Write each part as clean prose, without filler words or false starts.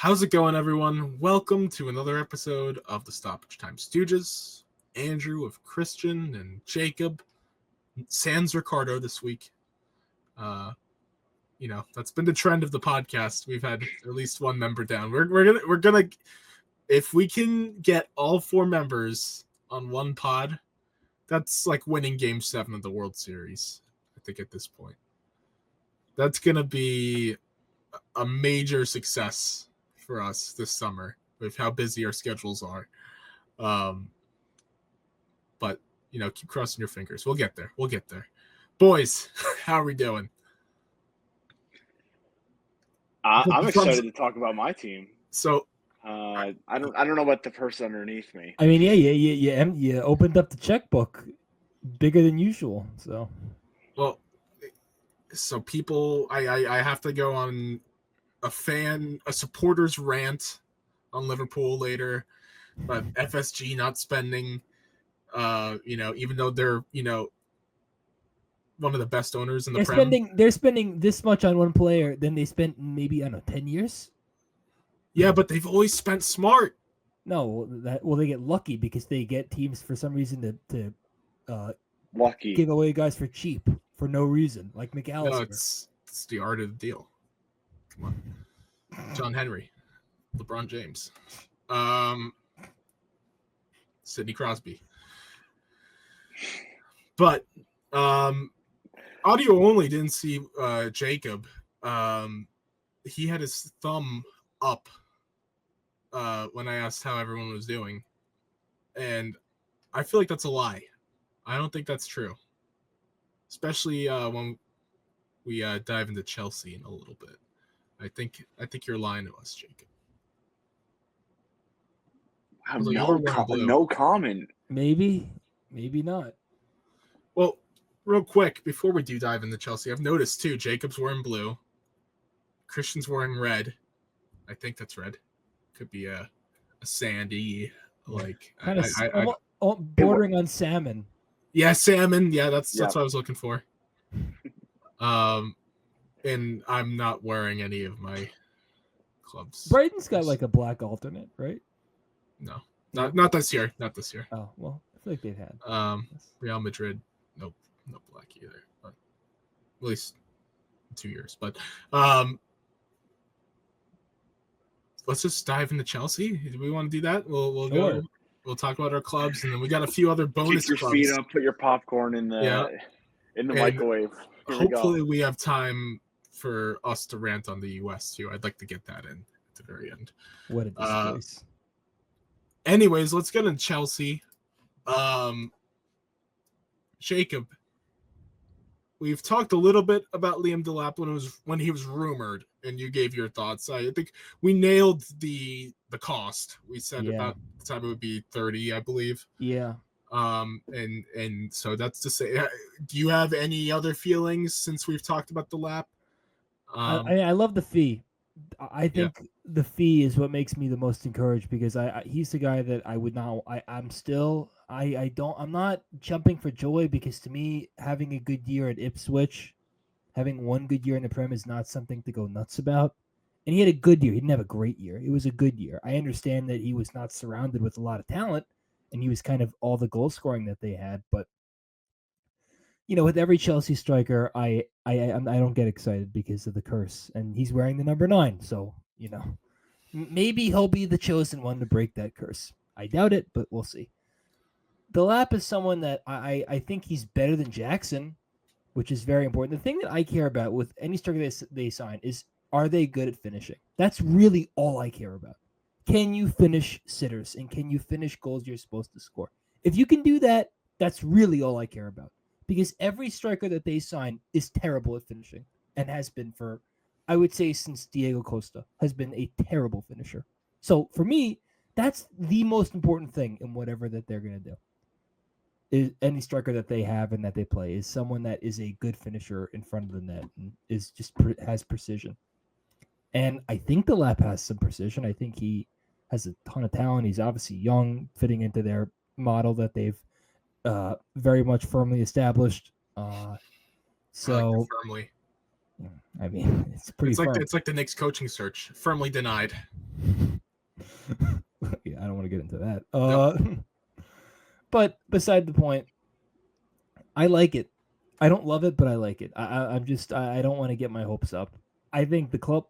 How's it going, everyone? Welcome to another episode of the Stoppage Time Stooges. Andrew with Christian and Jacob. Sans Ricardo this week. That's been the trend of the podcast. We've had at least one member down. We're gonna if we can get all four members on one pod, that's like winning Game 7 of the World Series. I think at this point, that's gonna be a major success for us this summer with how busy our schedules are. But keep crossing your fingers. We'll get there. Boys, how are we doing? I'm excited to talk about my team. So I don't know about the person underneath me. I mean, you opened up the checkbook bigger than usual. So people, I have to go on a supporter's rant on Liverpool later, but FSG not spending, even though they're, one of the best owners in the Prem. They're spending this much on one player, then they spent maybe, 10 years. Yeah, but they've always spent smart. No, they get lucky because they get teams for some reason to lucky give away guys for cheap for no reason, like McAllister. No, it's the art of the deal. Come on. John Henry, LeBron James, Sidney Crosby. But audio only didn't see Jacob. He had his thumb up when I asked how everyone was doing. And I feel like that's a lie. I don't think that's true. Especially when we dive into Chelsea in a little bit. I think you're lying to us, Jacob. No comment. Maybe not. Well, real quick, before we do dive into Chelsea, I've noticed too, Jacob's wearing blue. Christian's wearing red. I think that's red. Could be a sandy, like kind of bordering on salmon. Yeah, salmon. Yeah, that's what I was looking for. And I'm not wearing any of my clubs. Brighton's got like a black alternate, right? No, not this year. Not this year. Oh well, I feel like they've had. Real Madrid, no black either. But at least 2 years. But let's just dive into Chelsea. Do we want to do that? We'll sure. go. We'll talk about our clubs, and then we got a few other bonus Keep your clubs. feet up, put your popcorn in the microwave. Hopefully we have time for us to rant on the US too. I'd like to get that in at the very end. What a disgrace. Anyways, let's get into Chelsea. Jacob, we've talked a little bit about Liam Delap when he was rumored, and you gave your thoughts. I think we nailed the cost. We said about the time it would be 30, I believe. Yeah. And so that's to say, do you have any other feelings since we've talked about the lap? I love the fee. I think the fee is what makes me the most encouraged because he's the guy that I would not. I'm not jumping for joy because to me having a good year at Ipswich, having one good year in the Prem is not something to go nuts about. And he had a good year. He didn't have a great year. It was a good year. I understand that he was not surrounded with a lot of talent. And he was kind of all the goal scoring that they had, but with every Chelsea striker, I don't get excited because of the curse, and he's wearing the number 9. So maybe he'll be the chosen one to break that curse. I doubt it, but we'll see. Delap is someone that I think he's better than Jackson, which is very important. The thing that I care about with any striker they sign is are they good at finishing? That's really all I care about. Can you finish sitters and can you finish goals you're supposed to score? If you can do that, that's really all I care about. Because every striker that they sign is terrible at finishing and has been for, I would say, since Diego Costa has been a terrible finisher. So for me, that's the most important thing in whatever that they're going to do. Is any striker that they have and that they play is someone that is a good finisher in front of the net and is just has precision. And I think Delap has some precision. I think he has a ton of talent. He's obviously young, fitting into their model that they've very much firmly established. Firmly. I mean, it's pretty. It's like the Knicks coaching search, firmly denied. don't want to get into that. But beside the point, I like it. I don't love it, but I like it. I don't want to get my hopes up. I think the club,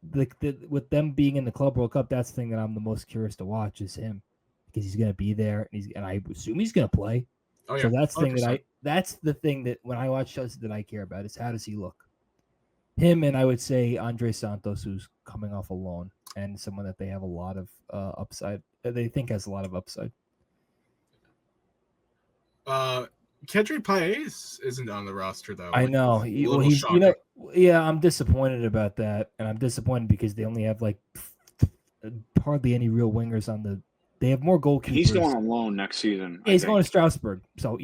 with them being in the Club World Cup, that's the thing that I'm the most curious to watch is him, because he's going to be there, and I assume he's going to play. Oh, yeah, so that's the thing 100%. that's the thing that when I watch Chelsea that I care about is how does he look? Him, and I would say Andre Santos, who's coming off a loan, and someone that they have a lot of upside. They think has a lot of upside. Kedri Paez isn't on the roster though. I know. He's I'm disappointed about that, and I'm disappointed because they only have like hardly any real wingers on the. They have more goalkeepers. He's going on loan next season. Yeah, he's going to Strasbourg, so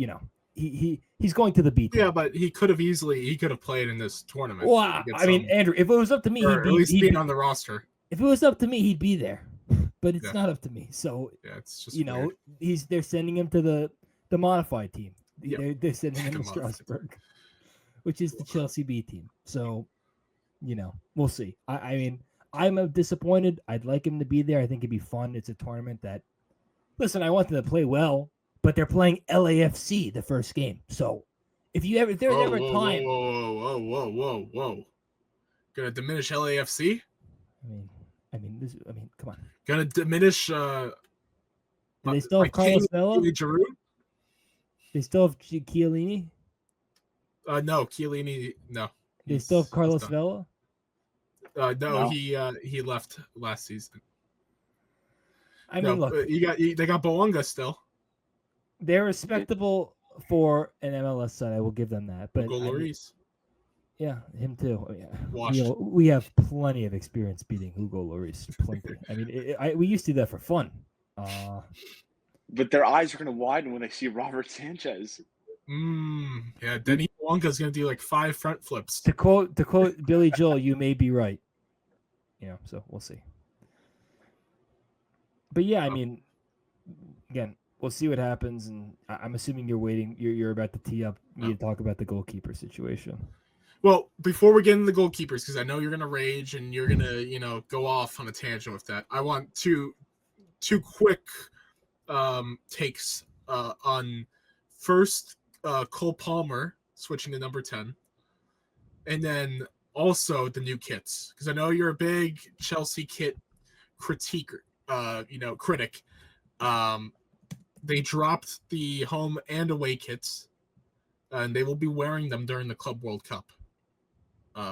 he's going to the B team. Yeah, but he could have played in this tournament. Well, I mean, Andrew, if it was up to me, at least being on the roster. If it was up to me, he'd be there, but it's not up to me. So it's just weird. They're sending him to the modified team. Yep. They're sending him to Strasbourg, which is the Chelsea B team. So, we'll see. I mean, I'm disappointed. I'd like him to be there. I think it'd be fun. It's a tournament that, listen, I want them to play well, but they're playing LAFC the first game. So, if there's ever a time. Whoa. Gonna diminish LAFC? I mean, come on. Gonna diminish. Do they still have Carlos Vela? Giroud? They still have Chiellini? No, Chiellini. No. They still have Carlos Vela? No, he left last season. I mean, look, they got Boanga still. They're respectable for an MLS side. I will give them that. But Lloris. Yeah, him too. Yeah. We have plenty of experience beating Hugo Lloris. Plenty. I mean, we used to do that for fun. But their eyes are going to widen when they see Robert Sanchez. Yeah, Denny Boanga's going to do like 5 front flips. To quote Billy Joel, you may be right. So we'll see. But yeah, I mean, again, we'll see what happens, and I'm assuming you're waiting. You're about to tee up me to talk about the goalkeeper situation. Well, before we get into the goalkeepers, because I know you're gonna rage and you're gonna go off on a tangent with that. I want two quick takes on first Cole Palmer switching to number 10, and then also the new kits, because I know you're a big Chelsea kit critic. They dropped the home and away kits, and they will be wearing them during the Club World Cup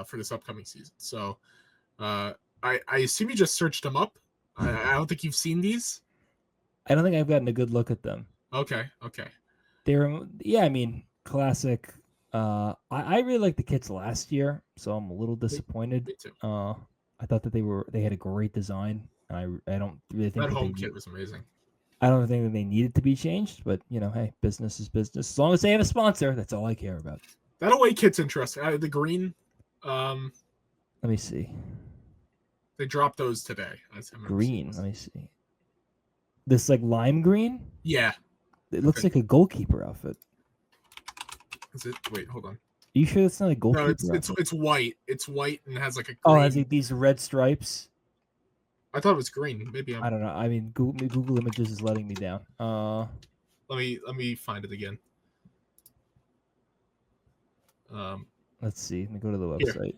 for this upcoming season. So I assume you just searched them up. I don't think you've seen these. I don't think I've gotten a good look at them. Okay. They're classic. I really liked the kits last year, so I'm a little disappointed. Me too. I thought that they had a great design. I don't really think that home kit was amazing. I don't think that they needed to be changed, but hey, business is business. As long as they have a sponsor, that's all I care about. That away kit's interesting. The green. Let me see. They dropped those today. Green. Let me see. This like lime green. Yeah. It looks like a goalkeeper outfit. Is it? Wait, hold on. Are you sure it's not a goalkeeper? No, it's white. It's white and has like a green. Oh, it has like these red stripes. I thought it was green. Maybe I don't know. I mean, Google Images is letting me down. Let me find it again. Let's see. Let me go to the website.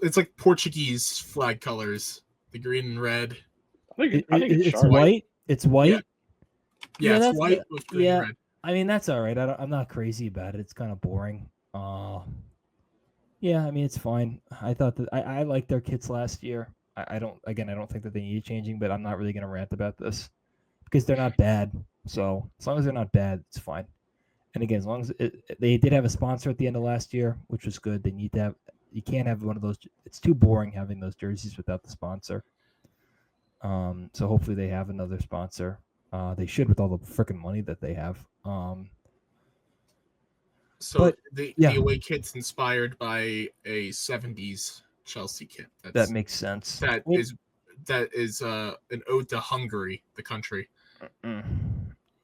It's like Portuguese flag colors, the green and red. I think it's white. It's white. Yeah, it's white with green and red. I mean, that's all right. I'm not crazy about it. It's kind of boring. Yeah, I mean, it's fine. I thought that I liked their kits last year. I don't think that they need changing, but I'm not really going to rant about this because they're not bad. So as long as they're not bad, it's fine. And again, as long as they did have a sponsor at the end of last year, which was good. They need to have. You can't have one of those. It's too boring having those jerseys without the sponsor. So hopefully they have another sponsor. They should with all the freaking money that they have. The away kit's inspired by a 70s Chelsea kit. That makes sense. That is an ode to Hungary, the country.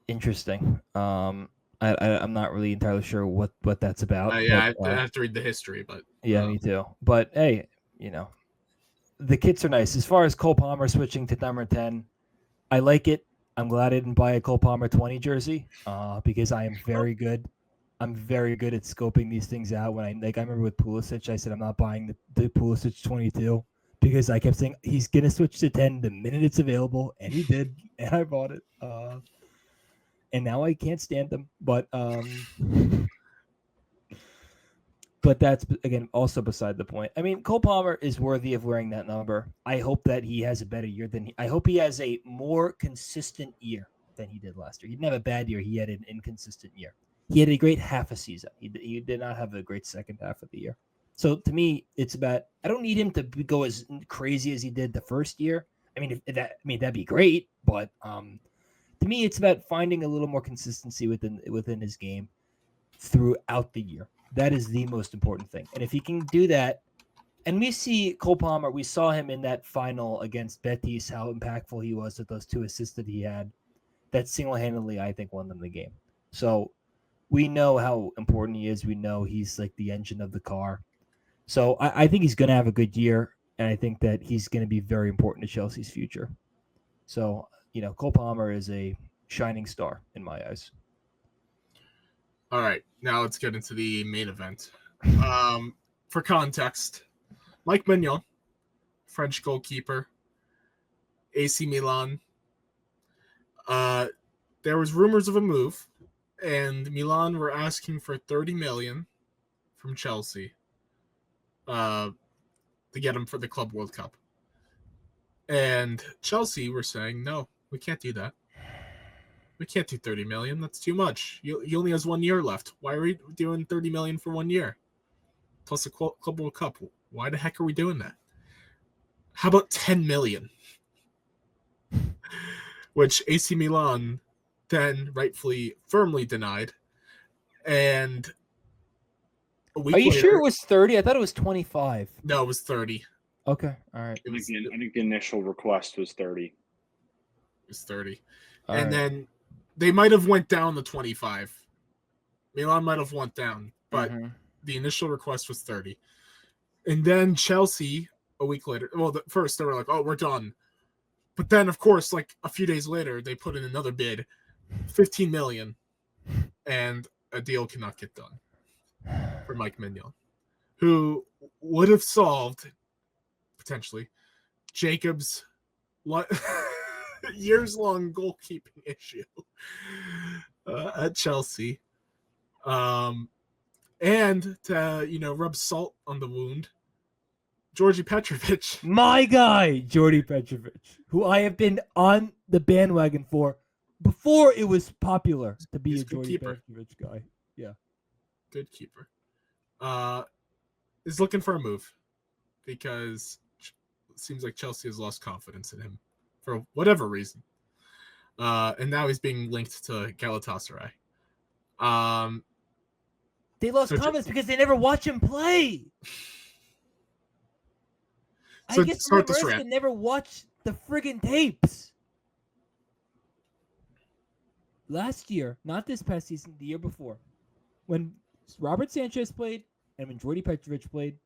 Interesting. I'm not really entirely sure what that's about. I have to read the history, but me too. But hey, the kits are nice. As far as Cole Palmer switching to number 10, I like it. I'm glad I didn't buy a Cole Palmer 20 jersey because I am very good. I'm very good at scoping these things out. When I remember with Pulisic, I said I'm not buying the Pulisic 22 because I kept saying he's gonna switch to 10 the minute it's available, and he did, and I bought it. And now I can't stand them, but that's again also beside the point. I mean, Cole Palmer is worthy of wearing that number. I hope that he has a better year I hope he has a more consistent year than he did last year. He didn't have a bad year. He had an inconsistent year. He had a great half a season. He did not have a great second half of the year. So to me, it's about, I don't need him to go as crazy as he did the first year. That'd be great, but to me, it's about finding a little more consistency within his game throughout the year. That is the most important thing. And if he can do that, and we see Cole Palmer, we saw him in that final against Betis, how impactful he was with those 2 assists that he had. That single-handedly, I think, won them the game. So we know how important he is. We know he's like the engine of the car. So I think he's going to have a good year, and I think that he's going to be very important to Chelsea's future. So, Cole Palmer is a shining star in my eyes. All right, now let's get into the main event. For context, Mike Mignon, French goalkeeper, AC Milan. There was rumors of a move, and Milan were asking for 30 million from Chelsea to get him for the Club World Cup. And Chelsea were saying, no, we can't do that. We can't do 30 million. That's too much. He only has 1 year left. Why are we doing 30 million for 1 year? Plus the Club World Cup. Why the heck are we doing that? How about 10 million? Which AC Milan then rightfully, firmly denied. And a week later, sure it was 30? I thought it was 25. No, it was 30. Okay, all right. I think the initial request was 30. It was 30. And then they might have went down to 25. Milan might have went down, but the initial request was 30. And then Chelsea, a week later, first they were like, oh, we're done. But then, of course, like a few days later, they put in another bid, 15 million, and a deal cannot get done for Mike Mignon, who would have solved, potentially, Jacob's years-long goalkeeping issue at Chelsea. And to, rub salt on the wound, Georgi Petrovic. My guy, Georgi Petrovic, who I have been on the bandwagon for before it was popular to be a Georgi Petrovic guy. Yeah. Good keeper. Is looking for a move because it seems like Chelsea has lost confidence in him for whatever reason. And now he's being linked to Galatasaray. They lost confidence because they never watch him play. So I guess Maresca never watched the friggin' tapes. Last year, not this past season, the year before, when Robert Sanchez played and when Georgi Petrovic played,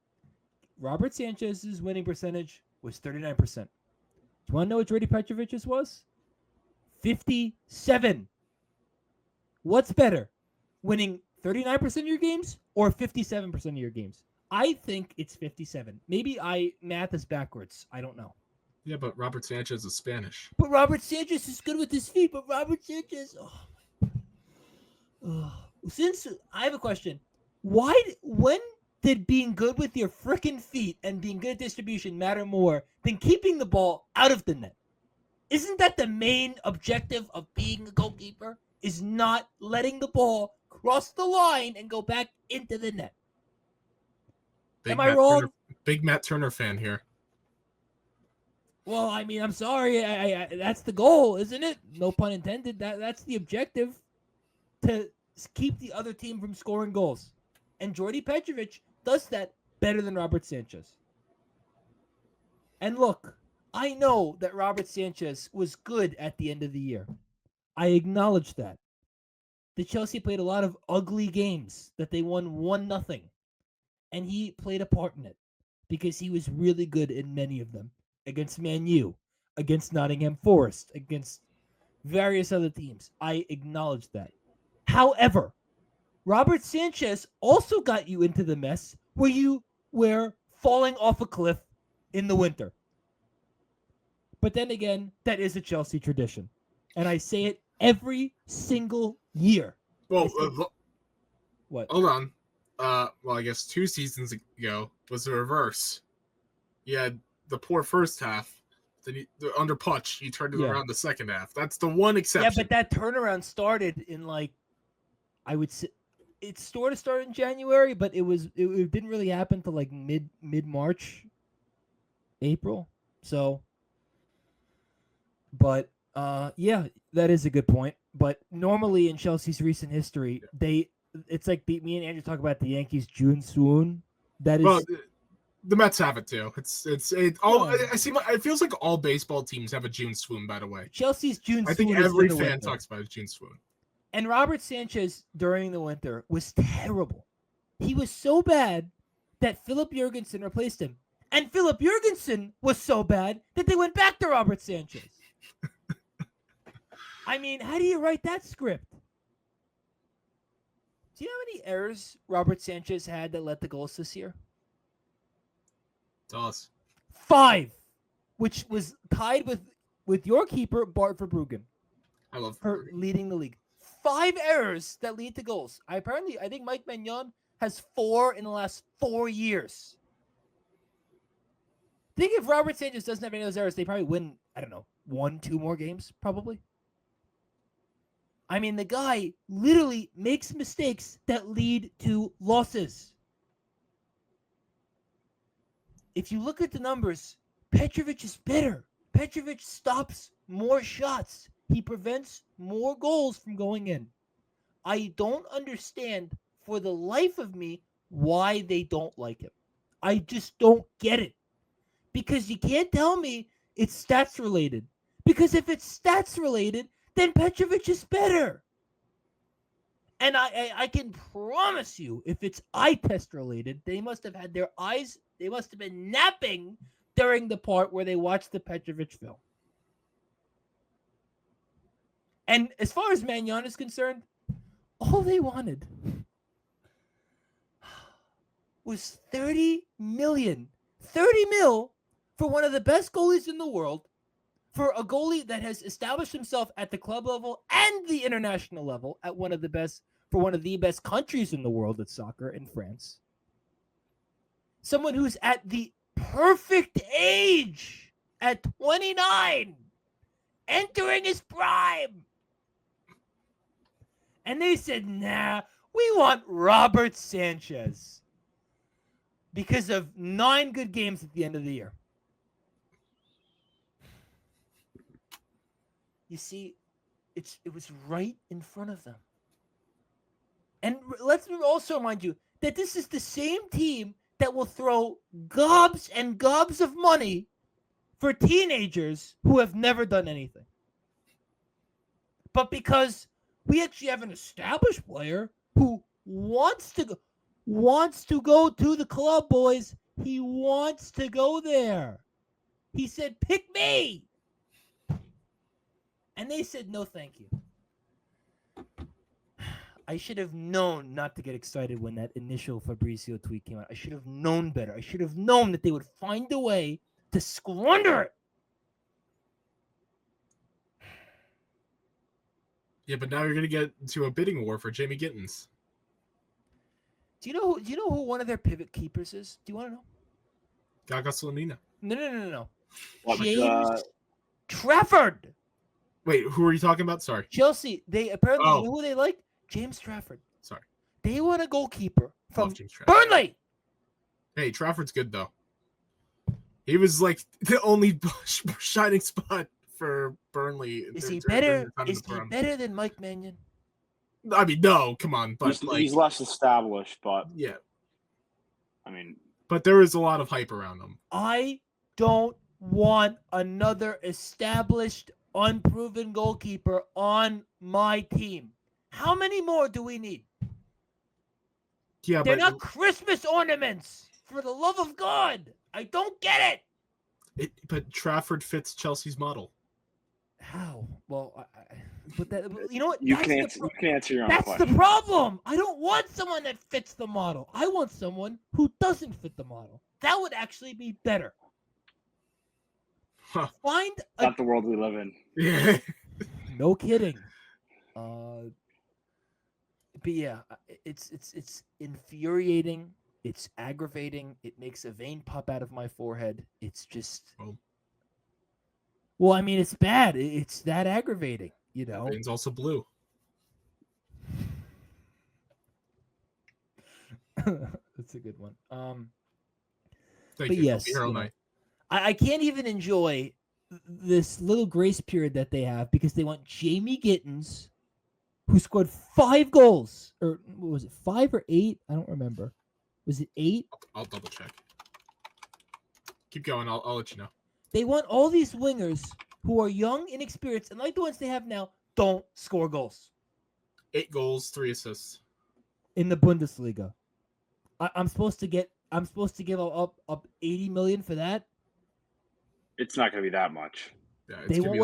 Robert Sanchez's winning percentage was 39%. Do you want to know what Georgi Petrovic's was? 57. What's better, winning 39% of your games or 57% of your games? I think it's 57. Maybe math is backwards. I don't know. Yeah, but Robert Sanchez is Spanish. But Robert Sanchez is good with his feet. But Robert Sanchez. Since I have a question, when did being good with your frickin' feet and being good at distribution matter more than keeping the ball out of the net? Isn't that the main objective of being a goalkeeper? Is not letting the ball cross the line and go back into the net. Am I wrong? Big Matt Turner fan here. Well, I mean, I'm sorry. I that's the goal, isn't it? No pun intended. That's the objective, to keep the other team from scoring goals. And Georgi Petrovic does that better than Robert Sanchez. And look, I know that Robert Sanchez was good at the end of the year. I acknowledge that. The Chelsea played a lot of ugly games that they won 1-0. And he played a part in it because he was really good in many of them. Against Man U, against Nottingham Forest, against various other teams. I acknowledge that. However, Robert Sanchez also got you into the mess where you were falling off a cliff in the winter. But then again, that is a Chelsea tradition. And I say it every single year. Well, what? Hold on. Well, I guess 2 seasons ago was the reverse. You had the poor first half. Then under Putsch, he turned it around the second half. That's the one exception. Yeah, but that turnaround started in I would say, it sort of started in January, but it didn't really happen till mid-March, April. So, but yeah, that is a good point. But normally in Chelsea's recent history, it's like me and Andrew talk about the Yankees' June swoon. That is. Well, the Mets have it too. It feels like all baseball teams have a June swoon. By the way, Chelsea's June swoon. I think every fan talks about a June swoon. And Robert Sanchez during the winter was terrible. He was so bad that Philip Jurgensen replaced him. And Philip Jurgensen was so bad that they went back to Robert Sanchez. I mean, how do you write that script? Do you know how many errors Robert Sanchez had that led to goals this year? Tell us. 5, which was tied with your keeper, Bart Verbruggen. I love her leading the league. 5 errors that lead to goals. I think Mike Maignan has 4 in the last 4 years. Think if Robert Sanchez doesn't have any of those errors, they probably win, I don't know, 1-2 more games, probably. I mean, the guy literally makes mistakes that lead to losses. If you look at the numbers, Petrovic is better. Petrovic stops more shots. He prevents more goals from going in. I don't understand for the life of me why they don't like him. I just don't get it. Because you can't tell me it's stats related. Because if it's stats related, then Petrovic is better. And I can promise you, if it's eye test related, they must have had their eyes, they must have been napping during the part where they watched the Petrovic film. And as far as Maignan is concerned, all they wanted was 30 million. 30 mil for one of the best goalies in the world, for a goalie that has established himself at the club level and the international level at one of the best countries in the world at soccer, in France. Someone who's at the perfect age at 29, entering his prime. And they said, nah, we want Robert Sanchez because of 9 good games at the end of the year. You see, it was right in front of them. And let's also remind you that this is the same team that will throw gobs and gobs of money for teenagers who have never done anything. But because we actually have an established player who wants to go to the club, boys. He wants to go there. He said, pick me. And they said, no, thank you. I should have known not to get excited when that initial Fabrizio tweet came out. I should have known better. I should have known that they would find a way to squander it. Yeah, but now you're gonna get into a bidding war for Jamie Gittins. Do you know who one of their pivot keepers is? Do you want to know? Gaga Slonina. No. What, James Trafford. Wait, who are you talking about? Sorry. Chelsea. They apparently knew who they liked. James Trafford. Sorry. They want a goalkeeper from James Burnley. Hey, Trafford's good though. He was like the only shining spot for Burnley. Is he better? Is he better than Mike Maignan? I mean, no, come on, but he's less established, but yeah. I mean, but there is a lot of hype around him. I don't want another established, unproven goalkeeper on my team. How many more do we need? Yeah, they're not Christmas ornaments. For the love of God, I don't get it. But Trafford fits Chelsea's model. How? Well, but that you know what? You can answer your own That's question. the problem. I don't want someone that fits the model. I want someone who doesn't fit the model. That would actually be better. Huh. Not the world we live in. Yeah. No kidding. But yeah, it's infuriating. It's aggravating. It makes a vein pop out of my forehead. It's just. Well, I mean, it's bad. It's that aggravating, you know. Vein's also blue. That's a good one. Thank but you. yes, Hero night. I can't even enjoy this little grace period that they have because they want Jamie Gittins, who scored 5 goals, or what was it, 5 or 8? I don't remember. Was it 8? I'll double check. Keep going. I'll let you know. They want all these wingers who are young, inexperienced, and like the ones they have now, don't score goals. 8 goals, 3 assists in the Bundesliga. I'm supposed to give up 80 million for that. It's not going to be that much. Yeah, it's probably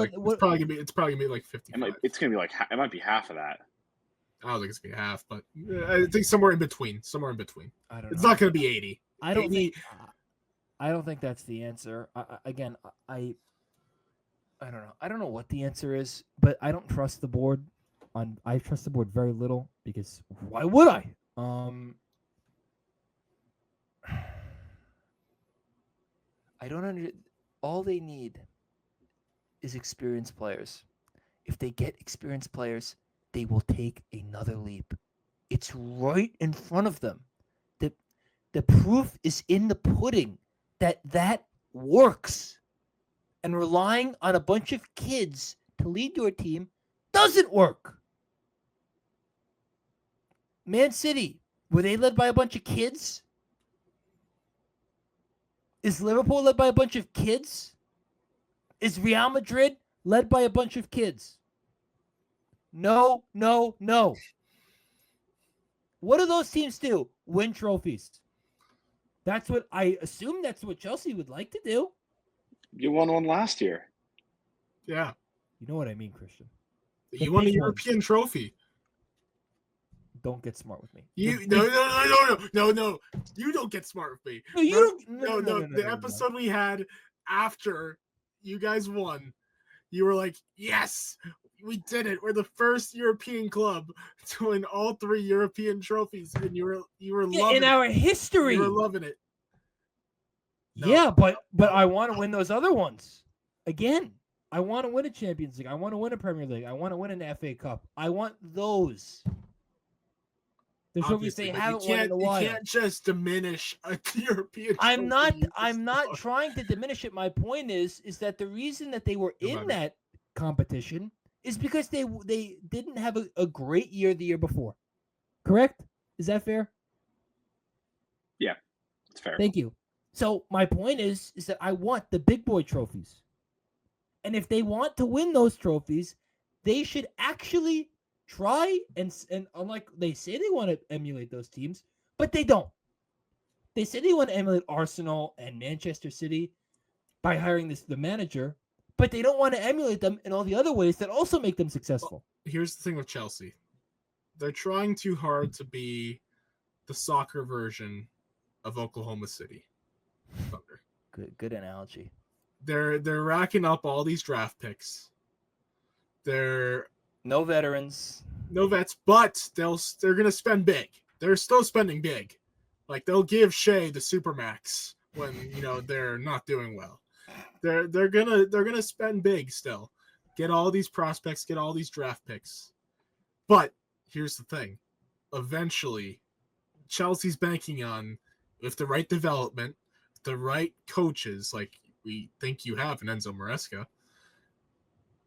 gonna be like 50. It's going to be like it might be half of that. I don't think it's gonna be half, but I think somewhere in between. I don't know. It's not gonna be 80. I don't think that's the answer. I don't know. I don't know what the answer is, but I don't trust the board. I trust the board very little because why would I? I don't understand. All they need is experienced players. If they get experienced players, they will take another leap. It's right in front of them. The proof is in the pudding that works. And relying on a bunch of kids to lead your team doesn't work. Man City, were they led by a bunch of kids? Is Liverpool led by a bunch of kids? Is Real Madrid led by a bunch of kids? No. What do those teams do? Win trophies. That's what I assume that's what Chelsea would like to do. You won one last year. Yeah. You know what I mean, Christian. You won a European trophy. Don't get smart with me. No. You don't get smart with me. No, you don't. No. The episode we had after you guys won, you were like, "Yes, we did it. We're the first European club to win all 3 European trophies," and you were loving in our history. You were loving it. No. Yeah, but I want to win those other ones again. I want to win a Champions League. I want to win a Premier League. I want to win an FA Cup. I want those. The trophies they haven't won in a while. You can't just diminish a European. I'm not trying to diminish it. My point is that the reason that they were in that competition is because they didn't have a great year the year before. Correct? Is that fair? Yeah, it's fair. Thank you. So my point is that I want the big boy trophies. And if they want to win those trophies, they should actually try and unlike they say they want to emulate those teams, but they don't. They say they want to emulate Arsenal and Manchester City by hiring the manager, but they don't want to emulate them in all the other ways that also make them successful. Well, here's the thing with Chelsea. They're trying too hard to be the soccer version of Oklahoma City Thunder. Good analogy. They're racking up all these draft picks. They're no veterans, no vets, but they're gonna spend big. They're still spending big. Like they'll give Shea the supermax when they're not doing well. They're gonna spend big still. Get all these prospects, get all these draft picks. But here's the thing: eventually, Chelsea's banking on with the right development, the right coaches, like we think you have in Enzo Maresca.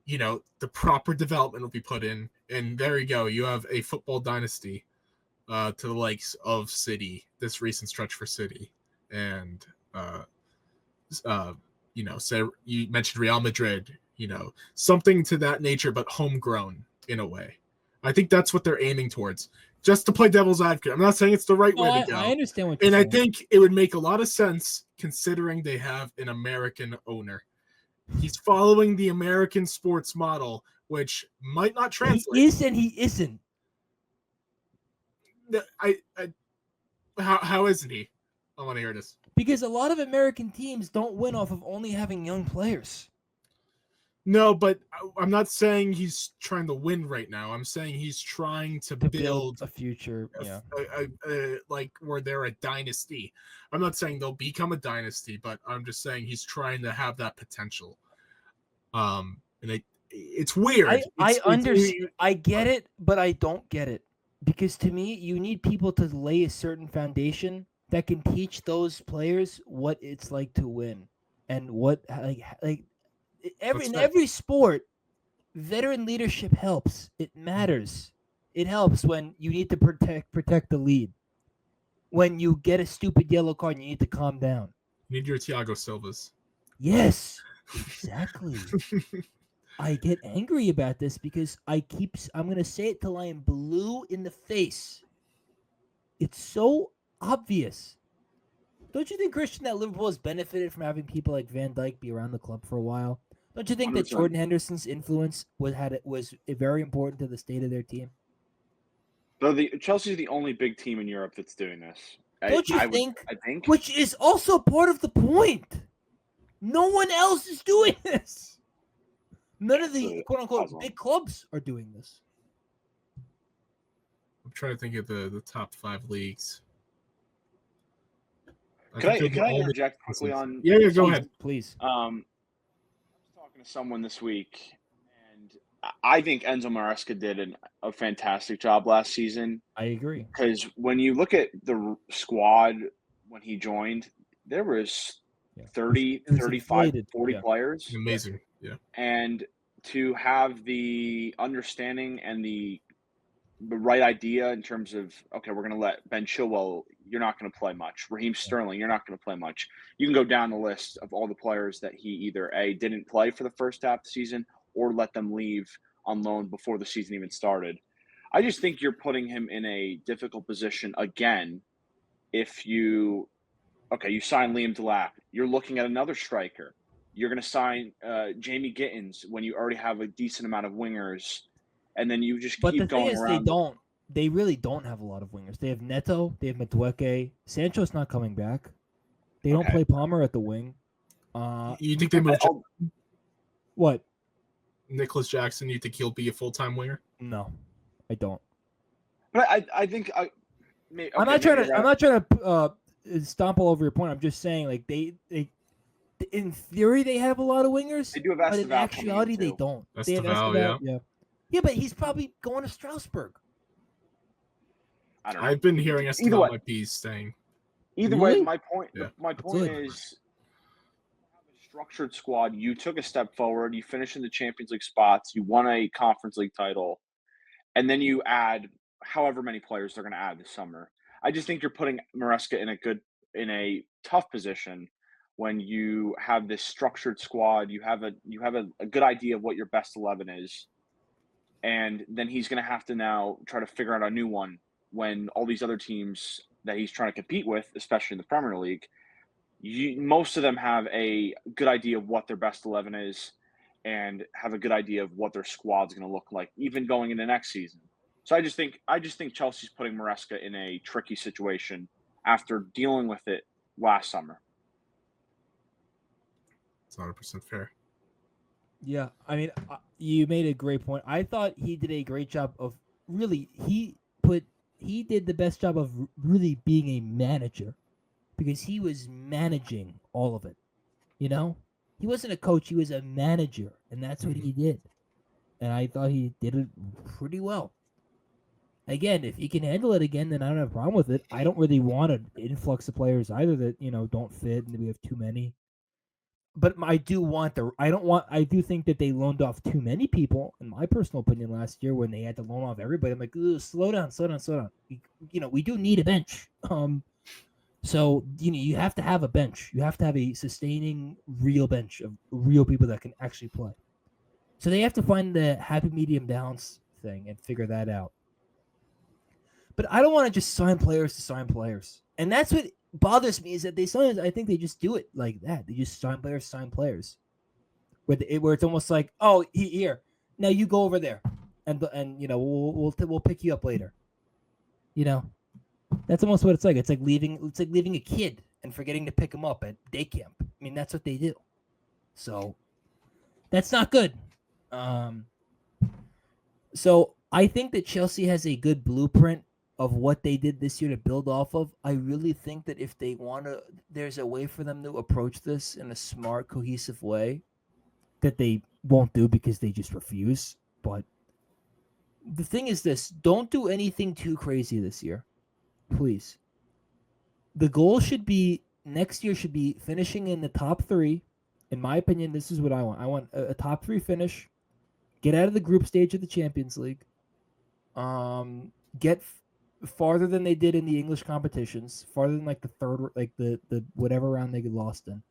The proper development will be put in, and there you go. You have a football dynasty to the likes of City, this recent stretch for City. And, say you mentioned Real Madrid, something to that nature, but homegrown in a way. I think that's what they're aiming towards. just to play devil's advocate. I'm not saying it's the right No, way to go. I understand what you're And saying. I think it would make a lot of sense considering they have an American owner. He's following the American sports model, which might not translate. He is and he isn't. How isn't he? I want to hear this. Because a lot of American teams don't win off of only having young players. No, but I'm not saying he's trying to win right now. I'm saying he's trying to build a future, like where they're a dynasty. I'm not saying they'll become a dynasty, but I'm just saying he's trying to have that potential. And it's weird. I understand. I get it, but I don't get it. Because to me, you need people to lay a certain foundation that can teach those players what it's like to win, and what in every sport, veteran leadership helps. It matters. It helps when you need to protect the lead. When you get a stupid yellow card, you need to calm down. You need your Thiago Silvas. Yes, exactly. I get angry about this because I'm going to say it till I am blue in the face. It's so obvious. Don't you think, Christian, that Liverpool has benefited from having people like Van Dijk be around the club for a while? Don't you think 100%. That Jordan Henderson's influence was very important to the state of their team? Though Chelsea's the only big team in Europe that's doing this. Don't you think? I think. Which is also part of the point. No one else is doing this. None of the quote-unquote big clubs are doing this. I'm trying to think of the top 5 leagues. Can I interject quickly on? Yeah, go ahead, please. I was talking to someone this week, and I think Enzo Maresca did a fantastic job last season. I agree. Because when you look at the squad when he joined, there was 30, 35, 40 players. Amazing. Yeah. And to have the understanding and the right idea in terms of, okay, we're going to let Ben Chilwell, you're not going to play much. Raheem Sterling, you're not going to play much. You can go down the list of all the players that he either didn't play for the first half of the season or let them leave on loan before the season even started. I just think you're putting him in a difficult position again if you sign Liam Delap. You're looking at another striker. You're going to sign Jamie Gittins when you already have a decent amount of wingers, and then you just keep going around. They really don't have a lot of wingers. They have Neto, they have Madueke. Sancho's not coming back. They don't play Palmer at the wing. You think they move? What? Nicholas Jackson, you think he'll be a full-time winger? No, I don't. But I think I'm not trying to stomp all over your point. I'm just saying, like they in theory they have a lot of wingers. They do have but in actuality they don't. That's they have Estaval, yeah, but he's probably going to Strasbourg. I don't know. I've been hearing Estaval my piece saying. Either way, my point is, you have a structured squad. You took a step forward. You finished in the Champions League spots. You won a Conference League title, and then you add however many players they're going to add this summer. I just think you're putting Maresca in a tough position when you have this structured squad. You have a good idea of what your best 11 is, and then he's going to have to now try to figure out a new one when all these other teams that he's trying to compete with, especially in the Premier League, most of them have a good idea of what their best 11 is and have a good idea of what their squad's going to look like, even going into next season. So I just think Chelsea's putting Maresca in a tricky situation after dealing with it last summer. It's 100% fair. Yeah, I mean, you made a great point. I thought he did a great job of really he did the best job of really being a manager because he was managing all of it. You know, he wasn't a coach; he was a manager, and that's what he did. And I thought he did it pretty well. Again, if he can handle it again, then I don't have a problem with it. I don't really want an influx of players either that don't fit, and we have too many. But I do think that they loaned off too many people, in my personal opinion, last year when they had to loan off everybody. I'm like, slow down. We do need a bench. So you have to have a bench. You have to have a sustaining real bench of real people that can actually play. So they have to find the happy medium balance thing and figure that out. But I don't want to just sign players to sign players. And that's what bothers me is that I think they just do it like that. They just sign players. Where it's almost like, oh, here, now you go over there, and we'll pick you up later. That's almost what it's like. It's like leaving a kid and forgetting to pick him up at day camp. I mean, that's what they do. So that's not good. So I think that Chelsea has a good blueprint of what they did this year to build off of. I really think that if they want to, there's a way for them to approach this in a smart, cohesive way that they won't do because they just refuse. But the thing is this, don't do anything too crazy this year, please. The goal next year should be finishing in the top 3. In my opinion, this is what I want. I want a top 3 finish, get out of the group stage of the Champions League, get farther than they did in the English competitions, farther than like the third, like the whatever round they get lost in.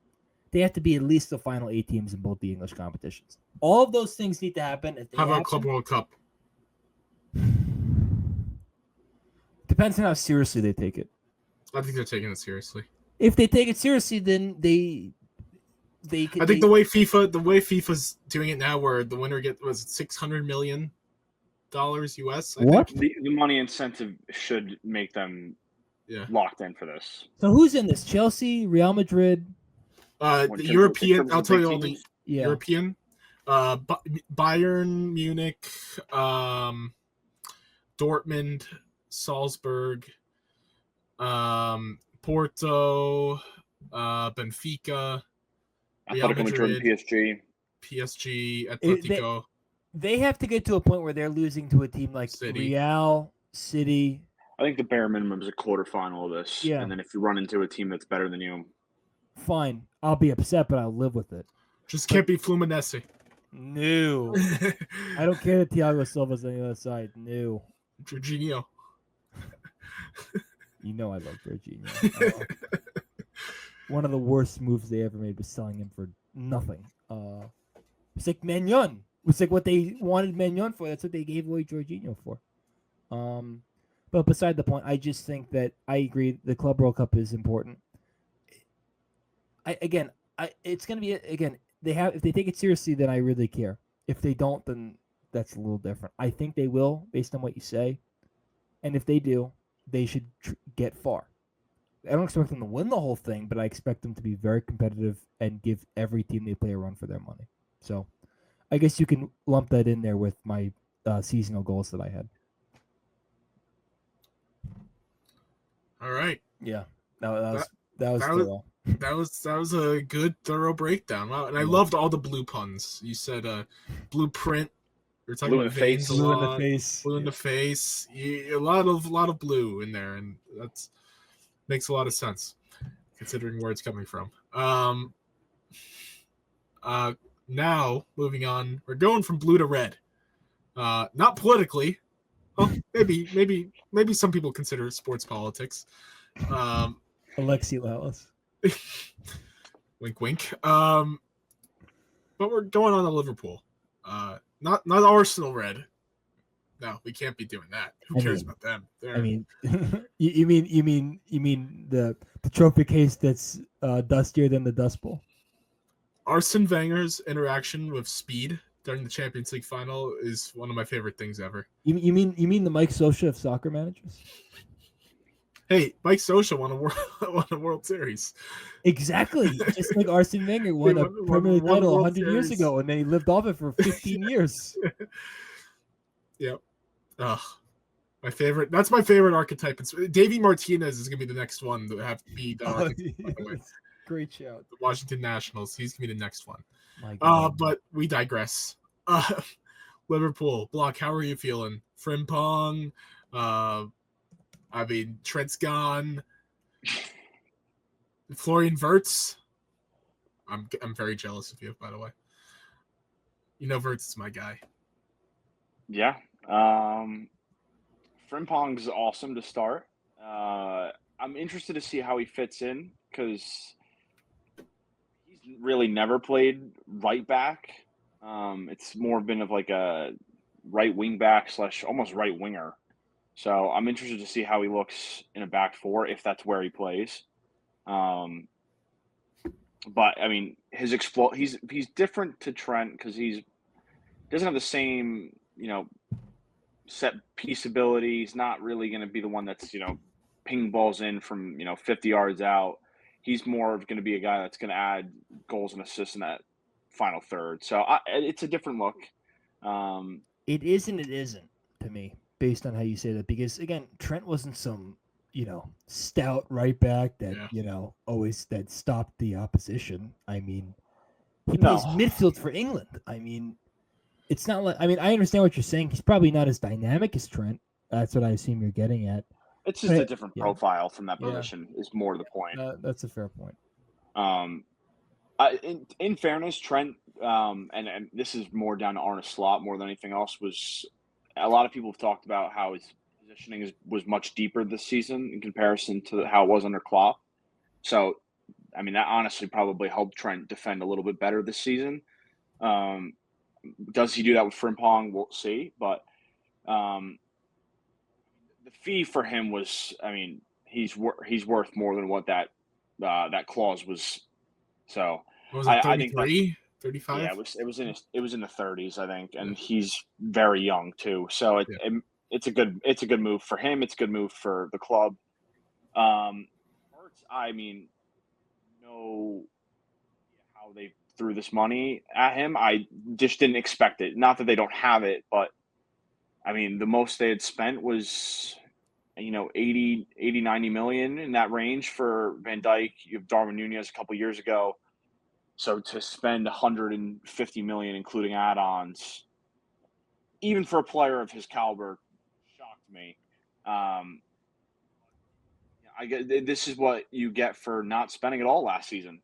They have to be at least the final 8 teams in both the English competitions. All of those things need to happen. How about Club World Cup? Depends on how seriously they take it. I think they're taking it seriously. If they take it seriously, then they could. I think the way FIFA's doing it now, where the winner was $600 million US. What? The money incentive should make them locked in for this. So who's in this? Chelsea, Real Madrid. The European. I'll tell you all the European. Bayern Munich, Dortmund, Salzburg, Porto, Benfica, Real Madrid, PSG, Atletico. They have to get to a point where they're losing to a team like Real, City. I think the bare minimum is a quarterfinal of this. Yeah. And then if you run into a team that's better than you, fine. I'll be upset, but I'll live with it. Just can't be Fluminense. No. I don't care that Thiago Silva's on the other side. No. Jorginho. You know I love Jorginho. One of the worst moves they ever made was selling him for nothing. It's like Maignan. It's like what they wanted Maignan for. That's what they gave away Jorginho for. But beside the point, I just think that I agree the Club World Cup is important. It's going to be if they take it seriously, then I really care. If they don't, then that's a little different. I think they will, based on what you say. And if they do, they should get far. I don't expect them to win the whole thing, but I expect them to be very competitive and give every team they play a run for their money. So I guess you can lump that in there with my seasonal goals that I had. All right. Yeah. That was a good, thorough breakdown. Wow. And I loved all the blue puns. You said blueprint. We're talking about veins a lot. Blue in the face. A lot of blue in there, and that's makes a lot of sense considering where it's coming from. Now moving on, we're going from blue to red. Not politically. Well, maybe some people consider it sports politics. Alexi Lalas. Wink, wink. But we're going on to Liverpool. Not Arsenal red. No, we can't be doing that. Who cares about them? You mean the trophy case that's dustier than the Dust Bowl? Arsene Wenger's interaction with Speed during the Champions League final is one of my favorite things ever. You mean the Mike Scioscia of soccer managers? Hey, Mike Scioscia won a World Series. Exactly. Just like Arsene Wenger won a Premier League title 100 years ago, and then he lived off it for 15 years. Yep. My favorite. That's my favorite archetype. Davey Martinez is going to be the next one to have to be the archetype. By the way. Great shout. The Washington Nationals. He's going to be the next one. But we digress. Liverpool. Block, how are you feeling? Frimpong. Trent's gone. Florian Wirtz. I'm very jealous of you, by the way. You know Wirtz is my guy. Yeah. Frimpong's awesome to start. I'm interested to see how he fits in because he's really never played right back. It's more been of like a right wing back / almost right winger. So I'm interested to see how he looks in a back four if that's where he plays. But I mean, he's different to Trent because he doesn't have the same set piece ability. He's not really going to be the one that's ping balls in from 50 yards out. He's more of going to be a guy that's going to add goals and assists in that final third. So it's a different look. It is and it isn't to me, based on how you say that, because again, Trent wasn't some stout right back that always that stopped the opposition. I mean, he plays midfield for England. I mean, it's not like, I mean, I understand what you're saying. He's probably not as dynamic as Trent. That's what I assume you're getting at. It's just a different profile from that position is more the point. That's a fair point. In fairness, Trent, and this is more down to Arne Slot more than anything else, was a lot of people have talked about how his positioning was much deeper this season in comparison to how it was under Klopp. So, I mean, that honestly probably helped Trent defend a little bit better this season. Does he do that with Frimpong? We'll see. But the fee for him was, I mean, he's worth more than what that clause was. So what was it, 33, 35? Yeah, it was in the 30s, I think, and he's very young too. So it's a good move for him. It's a good move for the club. I mean, know how they threw this money at him. I just didn't expect it. Not that they don't have it, but I mean, the most they had spent was 80, 90 million in that range for Van Dijk. You have Darwin Nunez a couple years ago. So to spend 150 million, including add-ons, even for a player of his caliber, shocked me. This is what you get for not spending at all last season,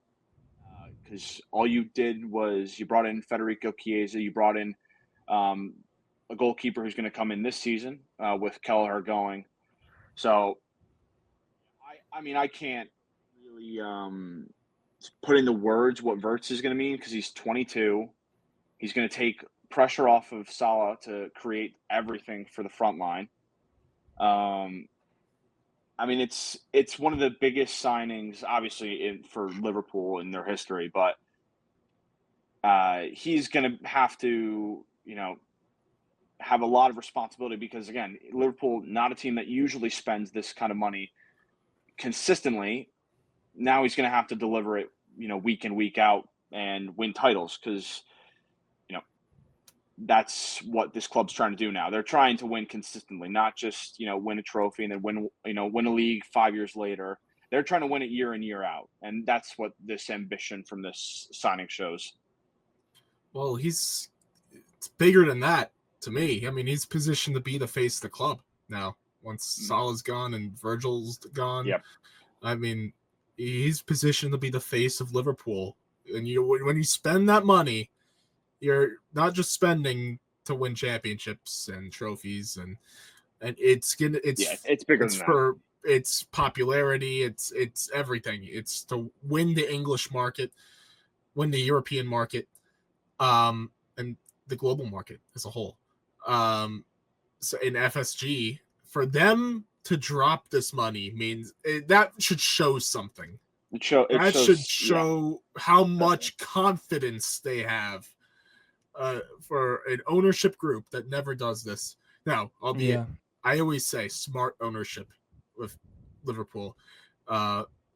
because all you did was you brought in Federico Chiesa, you brought in a goalkeeper who's going to come in this season with Kelleher going. So, I mean, I can't really put into words what Wirtz is going to mean because he's 22. He's going to take pressure off of Salah to create everything for the front line. I mean, it's one of the biggest signings, obviously, for Liverpool in their history, but he's going to have to, have a lot of responsibility because, again, Liverpool, not a team that usually spends this kind of money consistently. Now he's going to have to deliver it, week in, week out and win titles because, that's what this club's trying to do now. They're trying to win consistently, not just, win a trophy and then win a league 5 years later. They're trying to win it year in, year out. And that's what this ambition from this signing shows. Well, it's bigger than that to me. I mean, he's positioned to be the face of the club now. Once Salah's gone and Virgil's gone. Yep. I mean, he's positioned to be the face of Liverpool. And when you spend that money, you're not just spending to win championships and trophies, and it's bigger than that. It's popularity, it's everything. It's to win the English market, win the European market, and the global market as a whole. So in FSG, for them to drop this money means that should show something. It should show how much confidence they have. For an ownership group that never does this. Now, albeit, I always say smart ownership with Liverpool.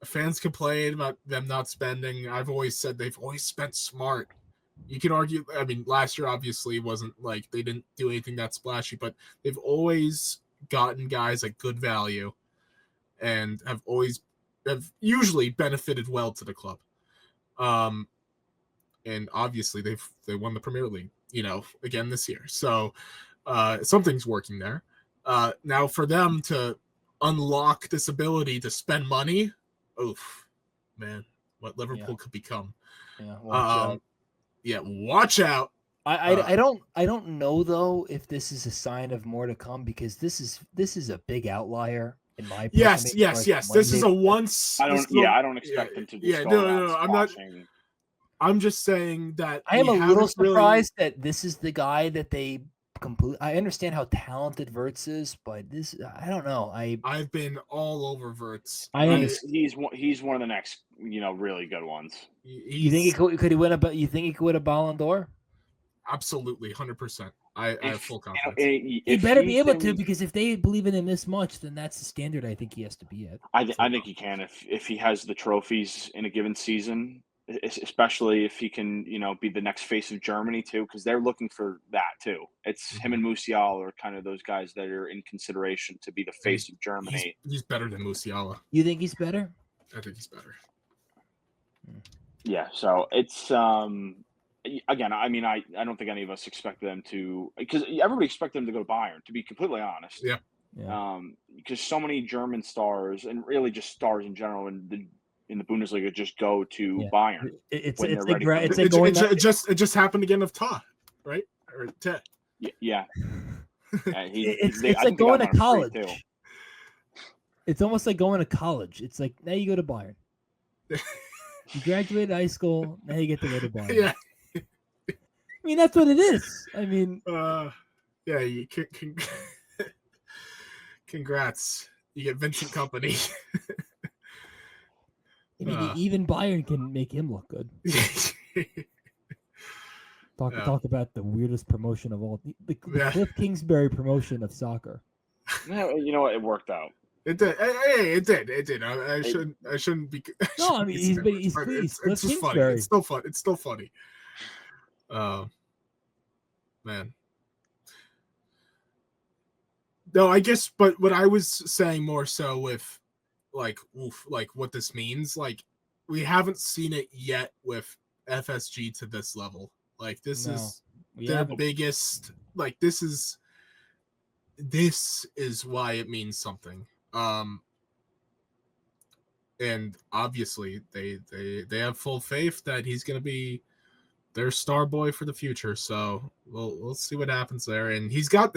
Fans complain about them not spending. I've always said they've always spent smart. You can argue, I mean, last year obviously wasn't like they didn't do anything that splashy, but they've always gotten guys at good value and have usually benefited well to the club. And obviously they won the Premier League, again this year. So something's working there. Now for them to unlock this ability to spend money, oof, man, what Liverpool could become. Watch out. I don't know though if this is a sign of more to come because this is a big outlier in my opinion. Yes. This is a once. I don't expect them to. No. I'm not. I'm just saying that I am a little surprised that this is the guy that they I understand how talented Wirtz is, but this I don't know. I've been all over Wirtz. He's one of the next really good ones. You think could he win you think he could win a Ballon d'Or? Absolutely, 100%. I have full confidence. He better be able to, because if they believe in him this much, then that's the standard I think he has to be at. I think he can if he has the trophies in a given season, especially if he can be the next face of Germany too, because they're looking for that too. It's him and Musiala are kind of those guys that are in consideration to be the face of Germany. He's better than Musiala. You think he's better? I think he's better. Yeah, so it's again, I mean, I don't think any of us expect them to, because everybody expected them to go to Bayern, to be completely honest. Yeah. Because so many German stars, and really just stars in general, in the Bundesliga, just go to Bayern. It just happened again with Ta, right? Or Te. Yeah. It's like going to college. It's almost like going to college. It's like, now you go to Bayern. You graduated high school, now you get to go to Bayern. Yeah. I mean, that's what it is. I mean, yeah, congrats. You get Vincent Kompany. I mean, even Bayern can make him look good. Talk about the weirdest promotion of all. The Cliff Kingsbury promotion of soccer. Yeah, you know what? It worked out. It did. Hey, it did. I shouldn't be. No, I mean he's it's just funny. It's still fun. It's still funny. Man. No, I guess. But what I was saying more so with, like what this means. Like, we haven't seen it yet with FSG to this level. Like, this is their biggest. Like, this is why it means something. And obviously they have full faith that he's going to be their star boy for the future. So we'll see what happens there. And he's got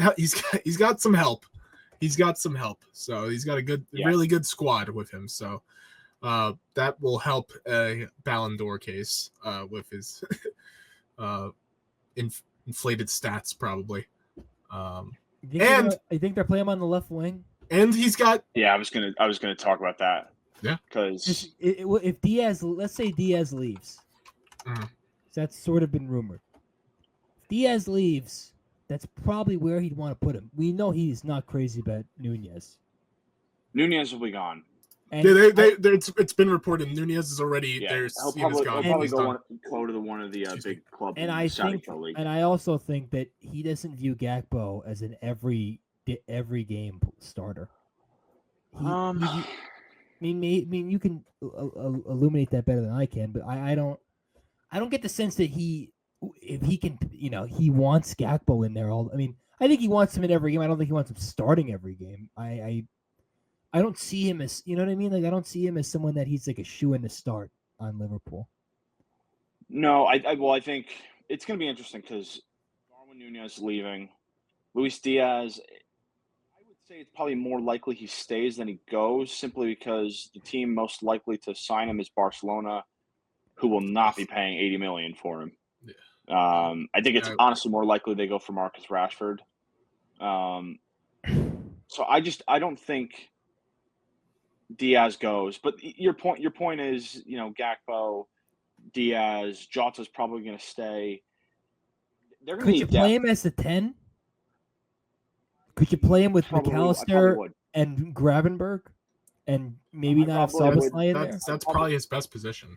some help. He's got some help. So he's got a really good squad with him. So that will help a Ballon d'Or case with his inflated stats probably. I think they're playing him on the left wing. And he's got. Yeah, I was gonna talk about that. Yeah, because if Diaz, let's say Diaz leaves, that's sort of been rumored. If Diaz leaves, that's probably where he'd want to put him. We know he's not crazy about Nunez. Nunez will be gone. And it's been reported Nunez is already there. He'll probably go to one of the big clubs. And I also think that he doesn't view Gakpo as an every game starter. I mean, you can illuminate that better than I can, but I don't get the sense that if he can, he wants Gakpo in there all. I mean, I think he wants him in every game. I don't think he wants him starting every game. I don't see him as, you know what I mean? Like, I don't see him as someone that he's like a shoe-in to start on Liverpool. No, I think it's going to be interesting because Darwin Nunez leaving, Luis Diaz. I would say it's probably more likely he stays than he goes, simply because the team most likely to sign him is Barcelona, who will not be paying $80 million for him. Yeah. I think it's honestly more likely they go for Marcus Rashford. So I don't think Diaz goes, but your point is, Gakpo, Diaz, Jota's probably going to stay. They're going to. Could you play him as a 10? Could you play him with McAllister and Gravenberg, and maybe not have Szoboszlai in there? That's probably his best position.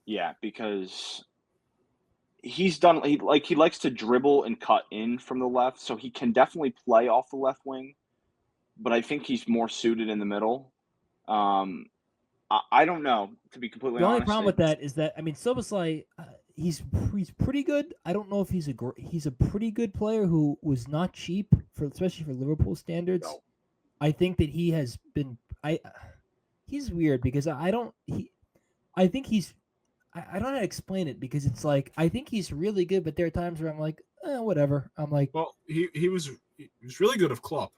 Yeah, because he's done. He likes to dribble and cut in from the left, so he can definitely play off the left wing. But I think he's more suited in the middle. I don't know, to be completely honest. The only problem with that is that, I mean, Szoboszlai, he's pretty good. I don't know if he's a pretty good player who was not cheap, especially for Liverpool standards. No. I think that he has been. He's weird because I don't know how to explain it, because it's like, I think he's really good, but there are times where I'm like, whatever. I'm like, well, he was really good with Klopp.